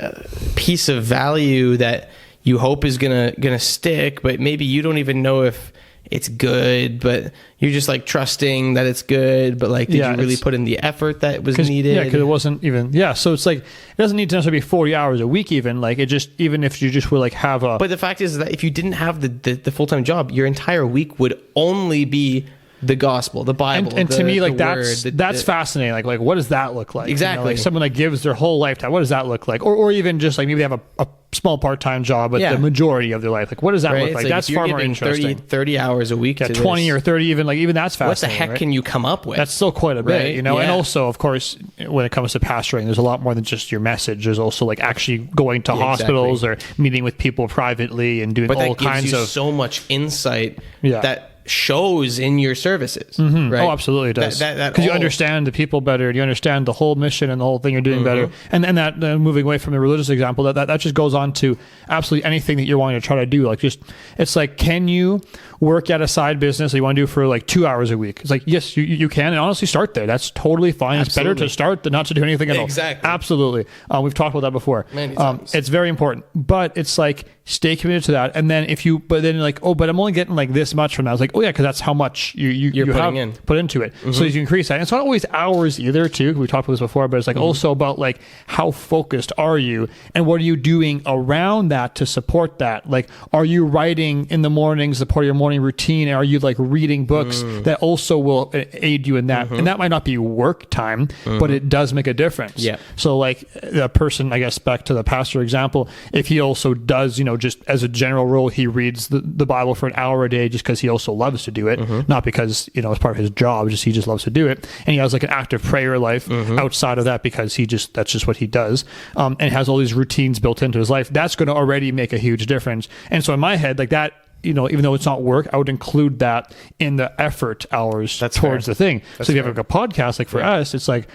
piece of value that you hope is gonna stick, but maybe you don't even know if it's good, but you're just like trusting that it's good, but like, did you really put in the effort that was needed? Yeah, because it wasn't even, so it's like, it doesn't need to necessarily be 40 hours a week even, like it just, even if you just would like have a... But the fact is that if you didn't have the full-time job, your entire week would only be the gospel, the Bible, and to me, like that's fascinating. Like what does that look like? Exactly. Like someone that gives their whole life to that, what does that look like? Or even just like maybe they have a small part-time job, but the majority of their life, like what does that look like? That's far more interesting. 30 hours a week, 20 or 30, even that's fascinating. What the heck can you come up with? That's still quite a bit, And also, of course, when it comes to pastoring, there's a lot more than just your message. There's also like actually going to hospitals or meeting with people privately and doing all kinds of so much insight that shows in your services, right? Oh, absolutely, it does. Because you understand the people better, you understand the whole mission and the whole thing you're doing better, and that moving away from the religious example, that just goes on to absolutely anything that you're wanting to try to do. Like it's like, can you work at a side business that you want to do for like 2 hours a week? It's like, yes, you can, and honestly, start there. That's totally fine. Absolutely. It's better to start than not to do anything at all. Exactly. Absolutely. We've talked about that before. Many times. It's very important, but it's like, stay committed to that. And then but I'm only getting like this much from that. I was like, oh yeah, because that's how much you have put into it. So you can increase that. And it's not always hours either too. We talked about this before, but it's like also about like how focused are you and what are you doing around that to support that? Like, are you writing in the mornings, the part of your morning routine? Are you like reading books that also will aid you in that? And that might not be work time, but it does make a difference. Yeah. So like the person, I guess back to the pastor example, if he also does, just as a general rule, he reads the Bible for an hour a day just because he also loves to do it, not because, it's part of his job, he just loves to do it. And he has like an active prayer life outside of that because that's just what he does. And has all these routines built into his life. That's going to already make a huge difference. And so in my head, like that, even though it's not work, I would include that in the effort hours towards the thing. So if you have like a podcast, like for us, it's like,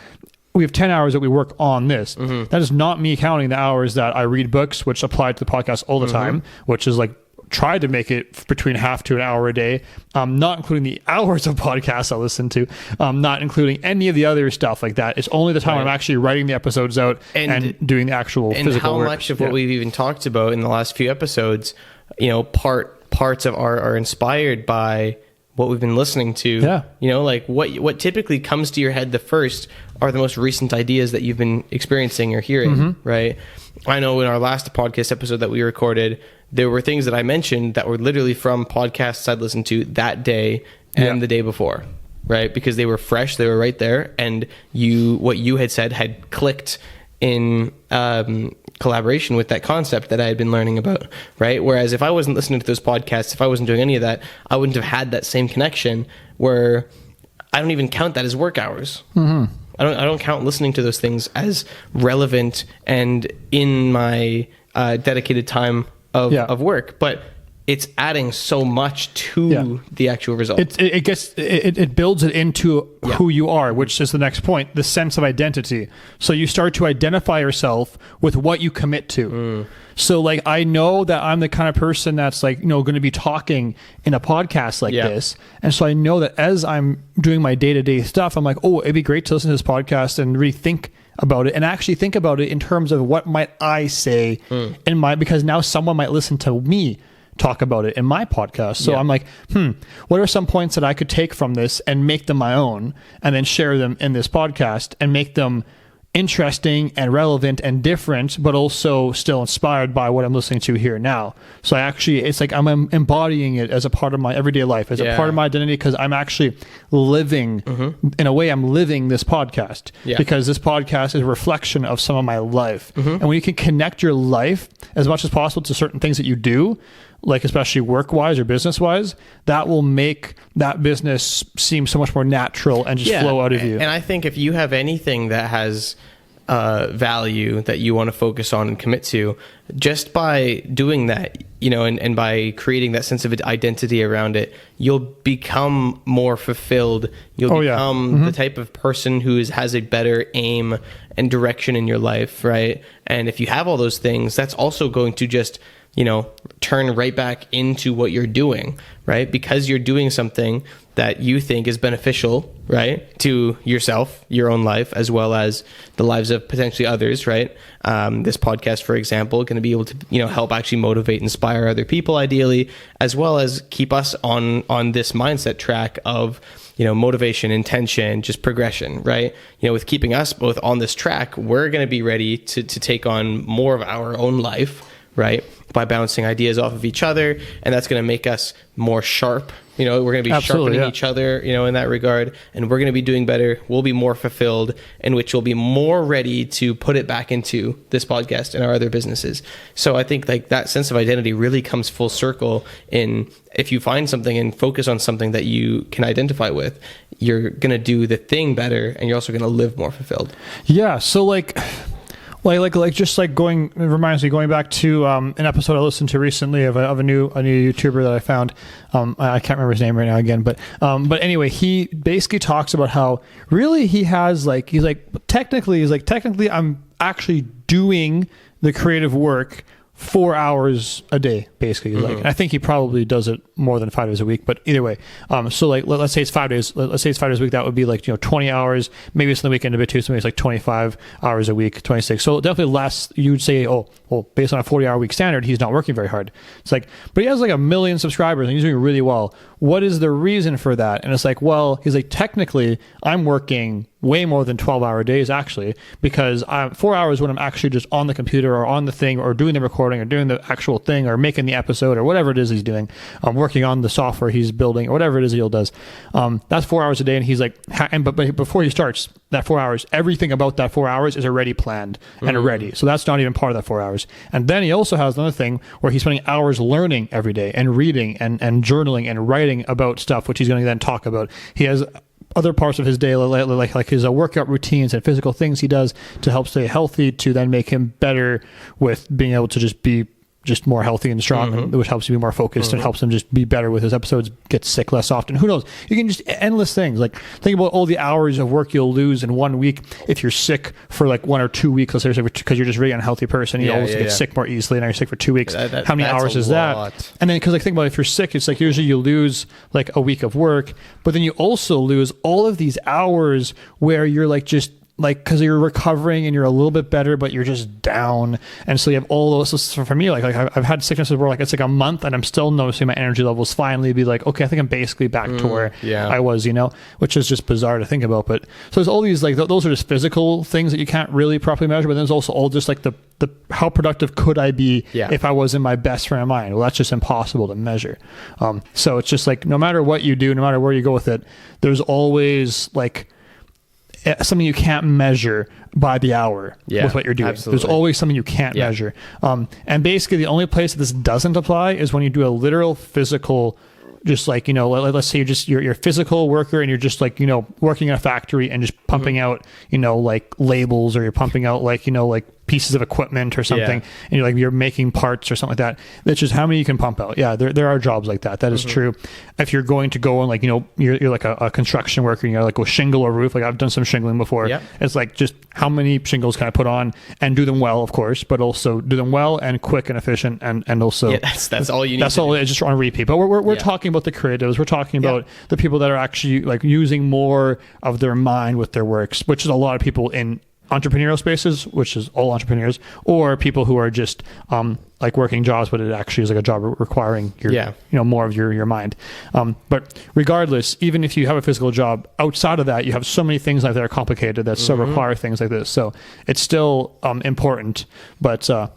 we have 10 hours that we work on this. That is not me counting the hours that I read books, which apply to the podcast all the time, which is like try to make it between half to an hour a day, not including the hours of podcasts I listen to, not including any of the other stuff like that. It's only the time I'm actually writing the episodes out and doing the actual physical work. And how much of what we've even talked about in the last few episodes, parts of are inspired by what we've been listening to. Like what typically comes to your head the first are the most recent ideas that you've been experiencing or hearing, right? I know in our last podcast episode that we recorded, there were things that I mentioned that were literally from podcasts I'd listened to that day and the day before, right? Because they were fresh, they were right there, and what you had said had clicked in collaboration with that concept that I had been learning about, right? Whereas if I wasn't listening to those podcasts, if I wasn't doing any of that, I wouldn't have had that same connection where I don't even count that as work hours. I don't count listening to those things as relevant and in my dedicated time of work, but it's adding so much to the actual result. It builds it into who you are, which is the next point, the sense of identity. So you start to identify yourself with what you commit to. So like, I know that I'm the kind of person that's like, going to be talking in a podcast like this. And so I know that as I'm doing my day-to-day stuff, I'm like, oh, it'd be great to listen to this podcast and really think about it and actually think about it in terms of what might I say because now someone might listen to me talk about it in my podcast. So I'm like, what are some points that I could take from this and make them my own and then share them in this podcast and make them interesting and relevant and different, but also still inspired by what I'm listening to here now. So it's like I'm embodying it as a part of my everyday life, as a part of my identity, because I'm actually living, in a way, I'm living this podcast because this podcast is a reflection of some of my life. And when you can connect your life as much as possible to certain things that you do, like especially work-wise or business-wise, that will make that business seem so much more natural and just flow out of you. And I think if you have anything that has value that you want to focus on and commit to, just by doing that, and by creating that sense of identity around it, you'll become more fulfilled. You'll become the type of person who has a better aim and direction in your life, right? And if you have all those things, that's also going to just turn right back into what you're doing, right? Because you're doing something that you think is beneficial, right, to yourself, your own life, as well as the lives of potentially others, right? This podcast, for example, going to be able to, help actually motivate, inspire other people, ideally, as well as keep us on this mindset track of, motivation, intention, just progression, right? With keeping us both on this track, we're going to be ready to take on more of our own life, right? By bouncing ideas off of each other. And that's going to make us more sharp. We're going to be sharpening each other, in that regard. And we're going to be doing better. We'll be more fulfilled, in which we'll be more ready to put it back into this podcast and our other businesses. So I think like that sense of identity really comes full circle in, if you find something and focus on something that you can identify with, you're going to do the thing better, and you're also going to live more fulfilled. Yeah. So like going, it reminds me, going back to an episode I listened to recently of a new YouTuber that I found. I can't remember his name right now again, but anyway, he basically talks about how really technically I'm actually doing the creative work 4 hours a day, basically. Like, I think he probably does it more than 5 days a week, but either way. So like, let's say it's 5 days. Let's say it's 5 days a week. That would be like, 20 hours. Maybe it's on the weekend a bit too. So maybe it's like 25 hours a week, 26. So definitely less. You would say, oh, well, based on a 40-hour week standard, he's not working very hard. It's like, but he has like 1 million subscribers and he's doing really well. What is the reason for that? And it's like, well, he's like, technically, I'm working way more than 12-hour days actually, because 4 hours when I'm actually just on the computer or on the thing or doing the recording or doing the actual thing or making the episode or whatever it is he's doing, working on the software he's building or whatever it is he does. That's 4 hours a day. And he's like, but before he starts that 4 hours, everything about that 4 hours is already planned and ready. So that's not even part of that 4 hours. And then he also has another thing where he's spending hours learning every day and reading and journaling and writing about stuff, which he's going to then talk about. He has other parts of his day, like his workout routines and physical things he does to help stay healthy, to then make him better with being able to just be more healthy and strong, which helps you be more focused and helps him just be better with his episodes, get sick less often. Who knows? You can just endless things. Like think about all the hours of work you'll lose in 1 week if you're sick for like 1 or 2 weeks, let's say, because you're just a really unhealthy person. You always get sick more easily. Now you're sick for 2 weeks. How many hours is that? And then because think about it, if you're sick, it's like usually you lose like a week of work, but then you also lose all of these hours where you're like just like, because you're recovering and you're a little bit better, but you're just down. And so you have all those. So for me, like I've had sicknesses where like it's like a month and I'm still noticing my energy levels finally be like, okay, I think I'm basically back to where I was, which is just bizarre to think about. But so there's all these like those are just physical things that you can't really properly measure. But then there's also all just like the how productive could I be if I was in my best frame of mind? Well, that's just impossible to measure. So it's just like no matter what you do, no matter where you go with it, there's always like something you can't measure by the hour with what you're doing. Absolutely. There's always something you can't measure. And basically the only place that this doesn't apply is when you do a literal physical, just like, let's say you're a physical worker and you're just like, working in a factory and just pumping out, like labels, or you're pumping out like, like pieces of equipment or something, and you're making parts or something like that. That's just how many you can pump out. Yeah, there are jobs like that. That is true. If you're going to go and like, you're like a construction worker, and you're like a shingle or roof, like I've done some shingling before. It's like just how many shingles can I put on and do them well, of course, but also do them well and quick and efficient, and also that's all you need. That's all. It's just on repeat. But we're talking about the creatives. We're talking about the people that are actually like using more of their mind with their works, which is a lot of people in entrepreneurial spaces, which is all entrepreneurs, or people who are just like working jobs, but it actually is like a job requiring your more of your mind. But regardless, even if you have a physical job, outside of that, you have so many things like that are complicated that still require things like this. So it's still important. But yeah,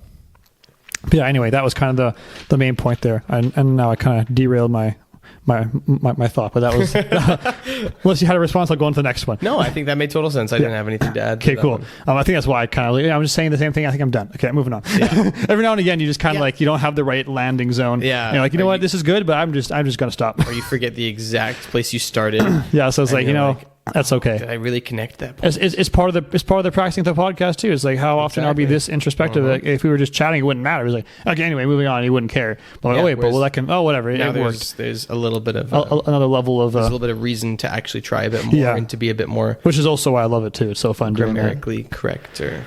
anyway, that was kind of the main point there. And now I kind of derailed my thought, but that was unless you had a response, I'll go on to the next one. No, I think that made total sense. I didn't have anything to add. Okay, cool. I think that's why I kind of I'm just saying the same thing. I think I'm done. Okay, moving on. Every now and again you just kind of like you don't have the right landing zone. You're like, what, this is good, but I'm just gonna stop. Or you forget the exact place you started. So it's like, That's okay. Did I really connect that point? It's part of the practicing the podcast too. It's like how often are we Exactly. this introspective? Like if we were just chatting, it wouldn't matter. It was like, okay, anyway, moving on. You wouldn't care. But like, Yeah, oh wait, but whereas well, that can. Oh, whatever. Now It worked. there's a little bit of Another level of, there's a little bit of reason to actually try a bit more Yeah. and to be a bit more which is also why I love it too. It's so fun doing that. grammatically correct. Or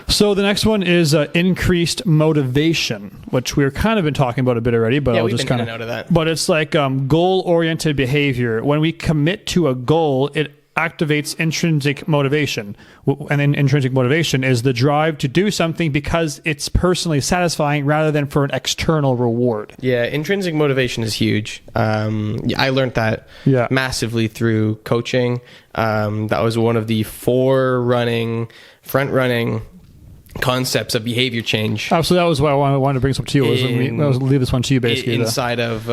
So the next one is increased motivation, which we've kind of been talking about a bit already. But yeah, I'll we've just been kind in and out of that. But it's like goal-oriented behavior. When we commit to a goal, it activates intrinsic motivation. And then intrinsic motivation is the drive to do something because it's personally satisfying rather than for an external reward. Yeah, intrinsic motivation is huge. I learned that Yeah. massively through coaching. That was one of the front running concepts of behavior change. So that was why I wanted to bring this up to you. I was leave this one to you, basically. inside of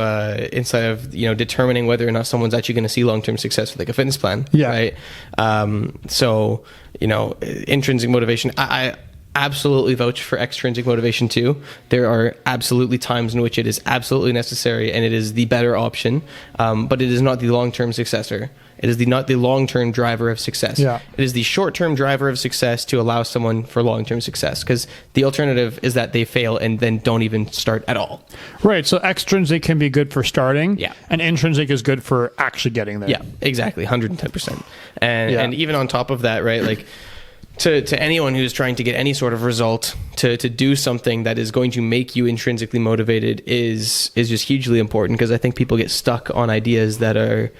determining whether or not someone's actually going to see long-term success with like a fitness plan. Yeah. Right. So intrinsic motivation. I absolutely vouch for extrinsic motivation too. There are absolutely times in which it is absolutely necessary and it is the better option, but it is not the long-term successor. It is not the long-term driver of success. Yeah. It is the short-term driver of success to allow someone for long-term success, because the alternative is that they fail and then don't even start at all. Right. So extrinsic can be good for starting. Yeah. And intrinsic is good for actually getting there. Yeah, exactly, 110%. And Yeah. and even on top of that, right, like to anyone who's trying to get any sort of result, to do something that is going to make you intrinsically motivated is just hugely important, because I think people get stuck on ideas that are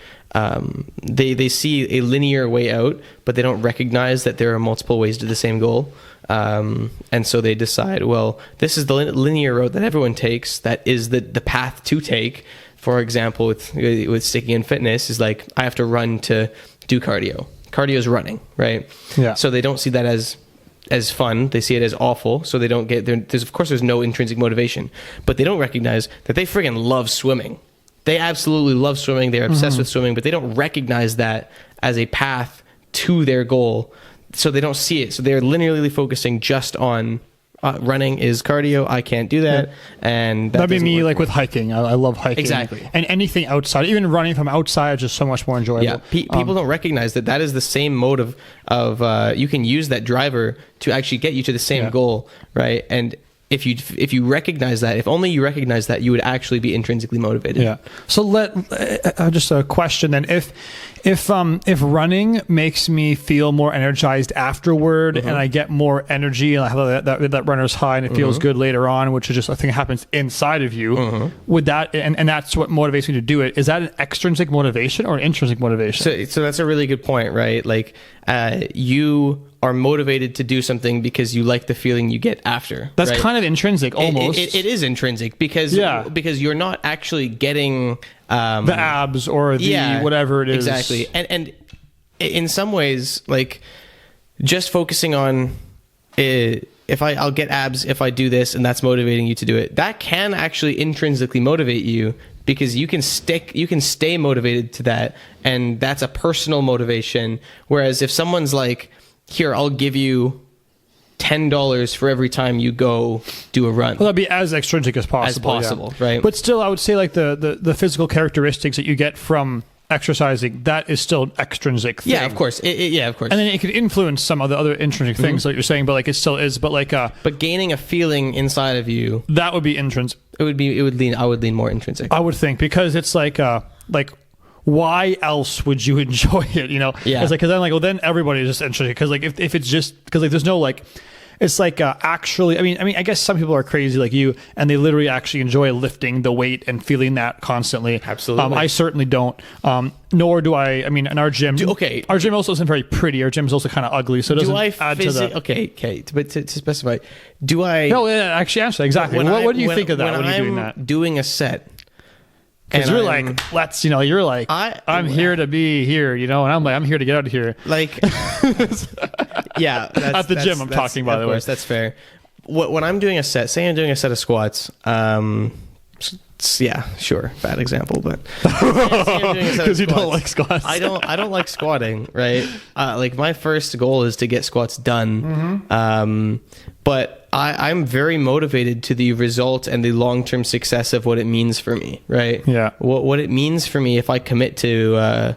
they see a linear way out, but they don't recognize that there are multiple ways to the same goal. And so they decide, well, this is the linear road that everyone takes, that is the path to take. For example, with sticking in fitness, is like, I have to run to do cardio. Cardio is running, right? Yeah. So they don't see that as fun. They see it as awful. So they don't get there. There's no intrinsic motivation, but they don't recognize that they friggin' love swimming. They absolutely love swimming. They're obsessed with swimming, but they don't recognize that as a path to their goal. So they don't see it. So they're linearly focusing just on running is cardio. I can't do that. And That'd be doesn't me, work like for me. with hiking. I love hiking. Exactly. And anything outside, even running from outside, is just so much more enjoyable. Yeah, people don't recognize that is the same mode of you can use that driver to actually get you to the same goal, right? And if you recognize that, if only you recognize that, you would actually be intrinsically motivated. Yeah. So just a question then. If running makes me feel more energized afterward, and I get more energy, and I have that runner's high, and it feels good later on, which is just, I think, happens inside of you. Would that and that's what motivates me to do it? Is that an extrinsic motivation or an intrinsic motivation? So that's a really good point, right? Like you are motivated to do something because you like the feeling you get after. That's right? kind of intrinsic, almost. It is intrinsic because you're not actually getting the abs or the whatever it is. Exactly. And in some ways, like, just focusing on I'll get abs if I do this, and that's motivating you to do it, that can actually intrinsically motivate you, because you can stay motivated to that, and that's a personal motivation. Whereas if someone's like, here, I'll give you $10 for every time you go do a run. Well, that'd be as extrinsic as possible. Right? But still, I would say like the physical characteristics that you get from exercising, that is still an extrinsic thing. Yeah, of course. Of course. And then it could influence some of the other intrinsic things that you're saying, but like it still is. But like but gaining a feeling inside of you, that would be intrinsic. I would lean more intrinsic. I would think, because it's like why else would you enjoy it? Yeah. It's like, because I'm like, well, then everybody is just interested. Because like if it's just because like there's no like, it's like actually. I mean, I guess some people are crazy like you, and they literally actually enjoy lifting the weight and feeling that constantly. Absolutely. I certainly don't. Nor do I. I mean, in our gym, our gym also isn't very pretty. Our gym is also kind of ugly, so it doesn't add to the. Okay, but to specify, do I? No, actually answer that. Exactly. What do you think of that when you're doing that? Doing a set. Because you're like, you're like, I'm here to be here, and I'm like, I'm here to get out of here. Like, yeah. At the gym, I'm talking, by the way. Of course, that's fair. When I'm doing a set, say I'm doing a set of squats, yeah, sure, bad example, but because you don't like squats. I don't like squatting, right? Like, my first goal is to get squats done. But I'm very motivated to the result and the long-term success of what it means for me, right? Yeah. What it means for me if I commit to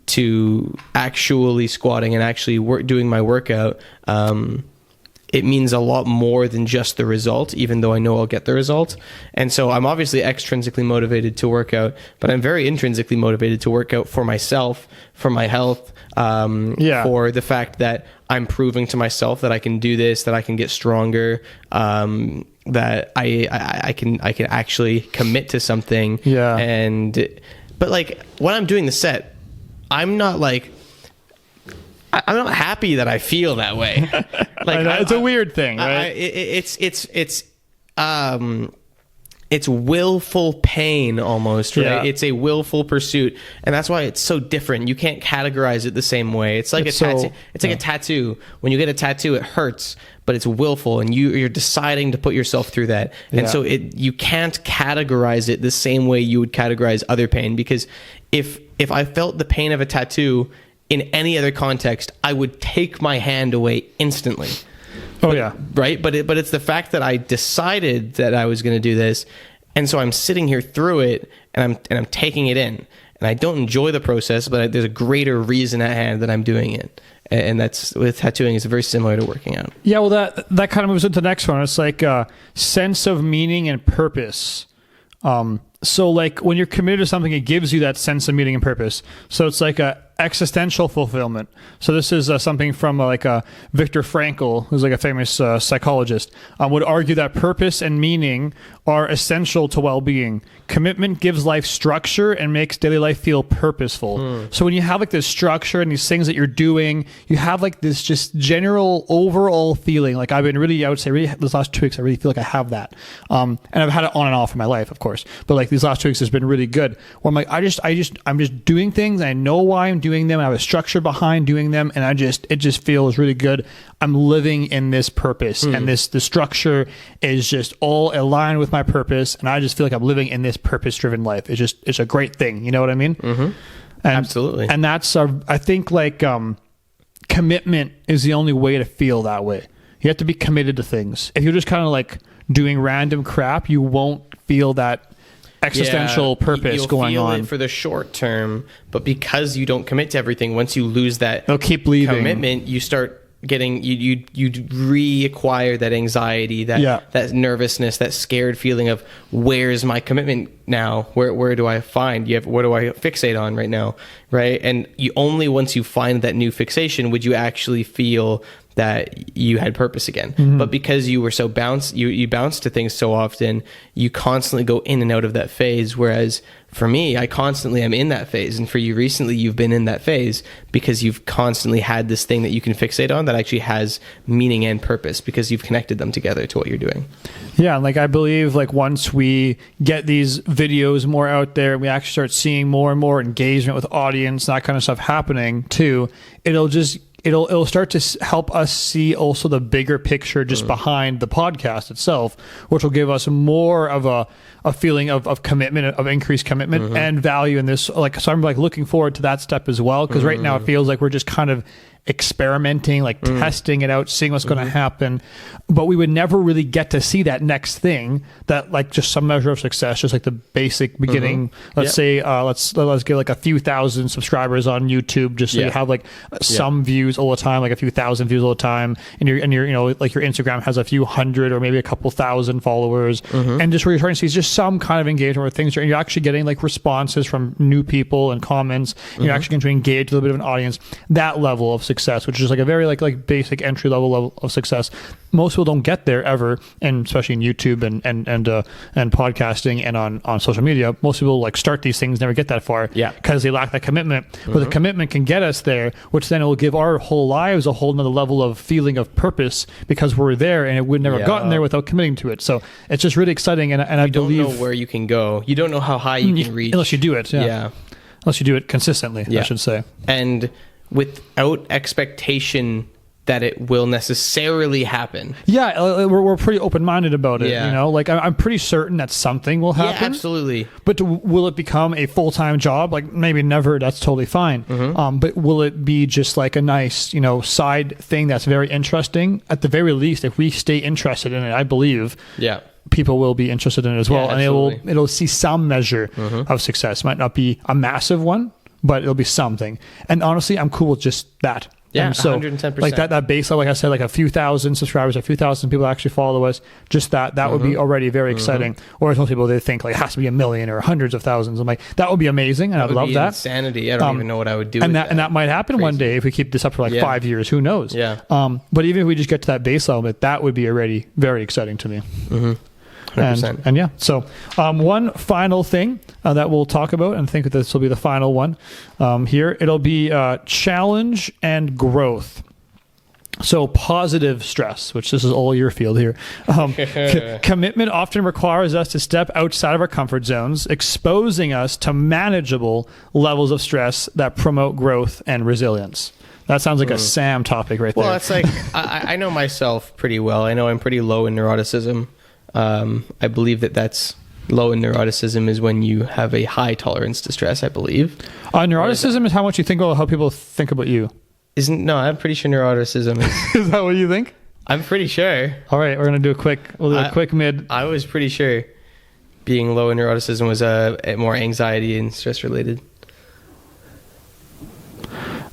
to actually squatting and actually doing my workout, it means a lot more than just the result, even though I know I'll get the result. And so I'm obviously extrinsically motivated to work out, but I'm very intrinsically motivated to work out for myself, for my health, for the fact that I'm proving to myself that I can do this, that I can get stronger, that I can actually commit to something. Yeah. But like when I'm doing the set, I'm not happy that I feel that way. Like it's a weird thing, right? It's willful pain almost, right? Yeah. It's a willful pursuit, and that's why it's so different. You can't categorize it the same way. It's like a tattoo. It's like a tattoo. When you get a tattoo, it hurts, but it's willful, and you're deciding to put yourself through that. And so you can't categorize it the same way you would categorize other pain, because if I felt the pain of a tattoo in any other context, I would take my hand away instantly. Right? But it's the fact that I decided that I was going to do this, and so I'm sitting here through it, and I'm taking it in, and I don't enjoy the process, but there's a greater reason at hand that I'm doing it. And that's, with tattooing, is very similar to working out. Yeah, well, that kind of moves into the next one. It's like a sense of meaning and purpose. So like when you're committed to something, it gives you that sense of meaning and purpose. So it's like a existential fulfillment. So this is something from Viktor Frankl, who's like a famous psychologist, would argue that purpose and meaning are essential to well-being. Commitment gives life structure and makes daily life feel purposeful. So when you have like this structure and these things that you're doing, you have like this just general overall feeling. Like I would say this last 2 weeks, I really feel like I have that. And I've had it on and off in my life, of course, but like these last 2 weeks has been really good. Where I'm like, I'm just doing things. And I know why I'm doing them. I have a structure behind doing them, and it just feels really good. I'm living in this purpose, and the structure is just all aligned with my purpose, and I just feel like I'm living in this purpose-driven life. It's a great thing. You know what I mean? Mm-hmm. Absolutely. And that's I think like commitment is the only way to feel that way. You have to be committed to things. If you're just kind of like doing random crap, you won't feel that existential purpose going feel on it for the short term, but because you don't commit to everything, once you lose that they'll keep leaving commitment, you start getting you reacquire that anxiety, that nervousness, that scared feeling of where's my commitment now, where do I find what do I fixate on right now, right? And you only once you find that new fixation would you actually feel that you had purpose again. But because you were so you bounce to things so often, you constantly go in and out of that phase. Whereas for me, I constantly am in that phase. And for you recently, you've been in that phase because you've constantly had this thing that you can fixate on that actually has meaning and purpose because you've connected them together to what you're doing. Yeah. Like I believe like once we get these videos more out there, we actually start seeing more and more engagement with audience, that kind of stuff happening too, it'll start to help us see also the bigger picture just behind the podcast itself, which will give us more of a feeling of commitment, of increased commitment and value in this. So I'm like looking forward to that step as well, because right now it feels like we're just kind of experimenting, like testing it out, seeing what's going to happen, but we would never really get to see that next thing, that like just some measure of success, just like the basic beginning. Let's say let's get like a few thousand subscribers on YouTube, just so you have like some views all the time, like a few thousand views all the time, and your like your Instagram has a few hundred or maybe a couple thousand followers, and just what you're trying to see is just some kind of engagement where things you're actually getting like responses from new people and comments, and you're actually going to engage with a bit of an audience. That level of success, which is like a very like basic entry level of success, most people don't get there ever, and especially in YouTube and podcasting and on social media, most people like start these things, never get that far, because they lack that commitment. But the commitment can get us there, which then it will give our whole lives a whole nother level of feeling of purpose, because we're there, and it would never gotten there without committing to it. So it's just really exciting, and I believe you don't know where you can go. You don't know how high you can reach unless you do it. Unless you do it consistently, I should say. And without expectation that it will necessarily happen. We're pretty open-minded about it. You know, like I'm pretty certain that something will happen. Yeah, absolutely. But will it become a full-time job? Like maybe never. That's totally fine. But will it be just like a nice, side thing that's very interesting? At the very least, if we stay interested in it, I believe. People will be interested in it as well, and it'll see some measure of success. Might not be a massive one, but it'll be something. And honestly, I'm cool with just that. Yeah, And so 110%. like that base level, like I said, like a few thousand subscribers, a few thousand people actually follow us. Just that would be already very exciting. Or as most people, they think like it has to be a million or hundreds of thousands. I'm like, that would be amazing, and I'd love that. Insanity. I don't even know what I would do. And with that might happen one day if we keep this up for like 5 years. Who knows? Yeah. But even if we just get to that base level, that would be already very exciting to me. 100%. And yeah, so one final thing that we'll talk about, and I think that this will be the final one here. It'll be challenge and growth. So positive stress, which this is all your field here. Commitment often requires us to step outside of our comfort zones, exposing us to manageable levels of stress that promote growth and resilience. That sounds like a Sam topic right there. Well, it's like, I know myself pretty well. I know I'm pretty low in neuroticism. I believe that's low in neuroticism is when you have a high tolerance to stress, I believe. Neuroticism is how much you think about how people think about you. No, I'm pretty sure neuroticism is. Is that what you think? I'm pretty sure. All right, we're going to do a quick mid. I was pretty sure being low in neuroticism was more anxiety and stress related.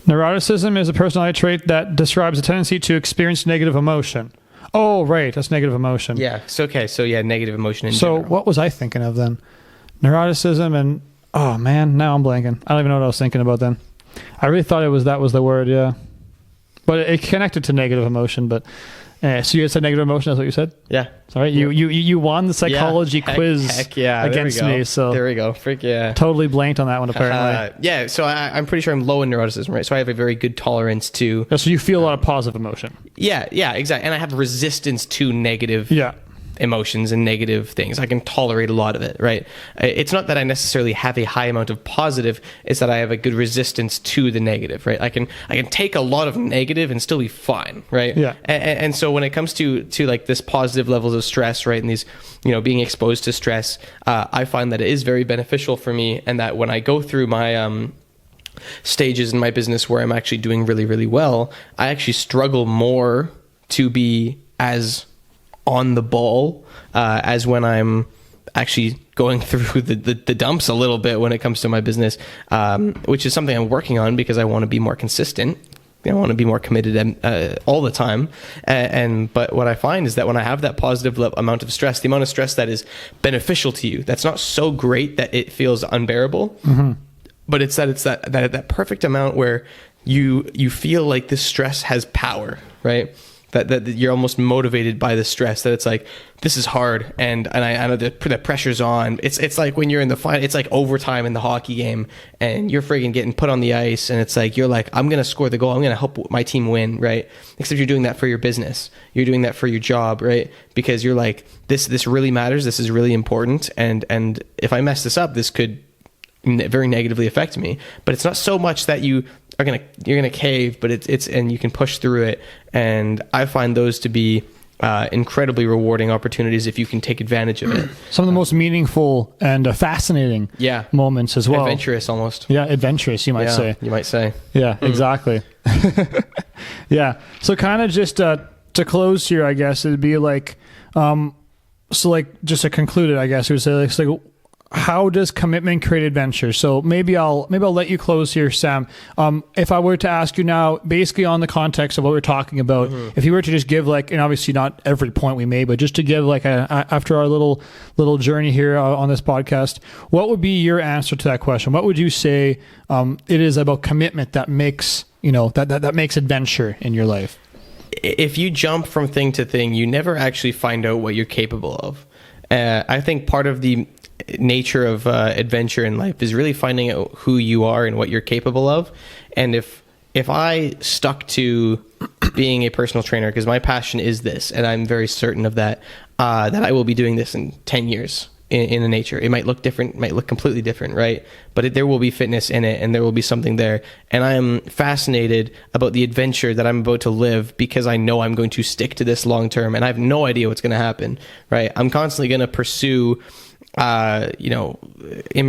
Neuroticism is a personality trait that describes a tendency to experience negative emotion. Oh, right. That's negative emotion. Yeah. So, okay. So, yeah, negative emotion in So, general. what was I thinking of then? Neuroticism and, oh, man, now I'm blanking. I don't even know what I was thinking about then. I really thought that was the word, yeah. But it connected to negative emotion, but... so you had said negative emotion, that's what you said? Yeah. Sorry, you won the psychology quiz against me, so... There we go. Freak yeah. Totally blanked on that one, apparently. Yeah, so I'm pretty sure I'm low in neuroticism, right? So I have a very good tolerance to... So you feel a lot of positive emotion. Yeah, exactly. And I have resistance to negative emotions and negative things. I can tolerate a lot of it, right? It's not that I necessarily have a high amount of positive, it's that I have a good resistance to the negative, right? I can take a lot of negative and still be fine, right? Yeah. And so when it comes to like this positive levels of stress, right, and these, being exposed to stress, I find that it is very beneficial for me, and that when I go through my stages in my business where I'm actually doing really, really well, I actually struggle more to be as on the ball as when I'm actually going through the dumps a little bit when it comes to my business, which is something I'm working on because I want to be more consistent. I want to be more committed all the time. But what I find is that when I have that positive amount of stress, the amount of stress that is beneficial to you, that's not so great that it feels unbearable, but it's that perfect amount where you feel like this stress has power, right? That you're almost motivated by the stress, that it's like, this is hard, and I know the pressure's on. It's like when you're in the final, it's like overtime in the hockey game, and you're friggin' getting put on the ice, and it's like, you're like, I'm going to score the goal, I'm going to help my team win, right? Except you're doing that for your business. You're doing that for your job, right? Because you're like, this really matters, this is really important, and if I mess this up, this could very negatively affect me. But it's not so much that you're gonna cave, but it's and you can push through it. And I find those to be incredibly rewarding opportunities if you can take advantage of it. Some of the most meaningful and fascinating moments as well. Adventurous almost. Yeah, adventurous, you might say. You might say. Yeah, exactly. Yeah. So kind of just to close here, I guess it'd be like, so like just to conclude it, I guess it would say like how does commitment create adventure? So maybe I'll let you close here, Sam. If I were to ask you now, basically on the context of what we're talking about, if you were to just give like, and obviously not every point we made, but just to give like after our little journey here on this podcast, what would be your answer to that question? What would you say it is about commitment that makes that makes adventure in your life? If you jump from thing to thing, you never actually find out what you're capable of. I think part of the nature of adventure in life is really finding out who you are and what you're capable of. And if I stuck to being a personal trainer, because my passion is this, and I'm very certain of that, that I will be doing this in 10 years in the nature. It might look different, might look completely different, right? But there will be fitness in it, and there will be something there. And I am fascinated about the adventure that I'm about to live, because I know I'm going to stick to this long term, and I have no idea what's going to happen, right? I'm constantly going to pursue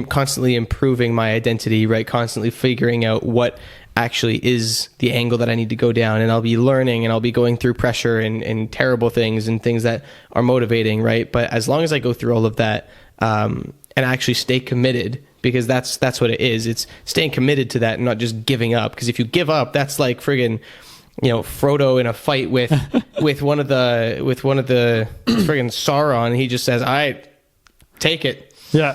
constantly improving my identity, right? Constantly figuring out what actually is the angle that I need to go down, and I'll be learning, and I'll be going through pressure and terrible things and things that are motivating, right? But as long as I go through all of that and actually stay committed, because that's what it is. It's staying committed to that and not just giving up. Because if you give up, that's like friggin', Frodo in a fight with one of the friggin' Sauron. He just says, "All right, take it. Yeah.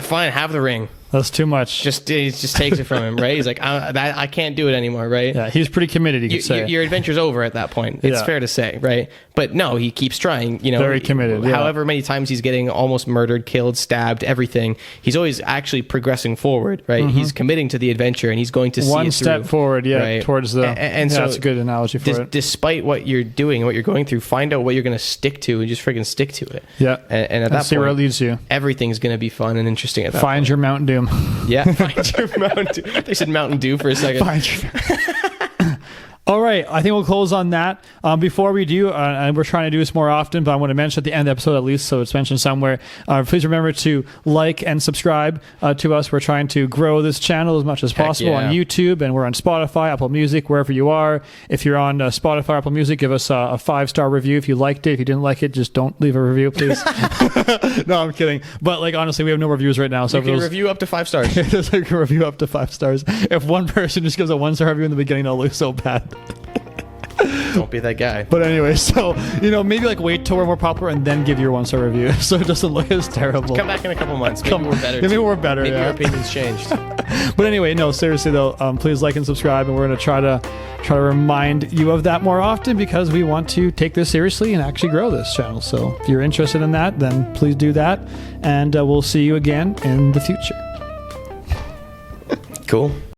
Fine, have the ring." That's too much. He just takes it from him, right? He's like, I can't do it anymore, right? Yeah, he's pretty committed, you could say. Your adventure's over at that point. It's fair to say, right? But no, he keeps trying. Very committed. Yeah. However many times he's getting almost murdered, killed, stabbed, everything, he's always actually progressing forward, right? He's committing to the adventure, and he's going to see one it step through, forward, right? towards the. And so that's a good analogy for it. Despite what you're doing, what you're going through, find out what you're going to stick to, and just friggin' stick to it. Yeah, and at that see point, where it leads you. Everything's going to be fun and interesting at that. Find your Mountain Doom. Yeah. Find your Mountain Dew. They said Mountain Dew for a second. All right, I think we'll close on that. Before we do, and we're trying to do this more often, but I want to mention at the end of the episode at least, so it's mentioned somewhere, please remember to like and subscribe to us. We're trying to grow this channel as much as possible on YouTube, and we're on Spotify, Apple Music, wherever you are. If you're on Spotify, Apple Music, give us a 5-star review if you liked it. If you didn't like it, just don't leave a review, please. No, I'm kidding. But honestly, we have no reviews right now. So you can review up to 5 stars. Just a review up to 5 stars. If one person just gives a 1-star review in the beginning, they'll look so bad. Don't be that guy. But anyway, so maybe wait till we're more popular and then give your 1-star review, so it doesn't look as terrible. Come back in a couple months. Maybe we're better. Maybe we're better. Maybe your opinion's changed. But anyway, no, seriously though, please like and subscribe, and we're gonna try to remind you of that more often, because we want to take this seriously and actually grow this channel. So if you're interested in that, then please do that, and we'll see you again in the future. Cool.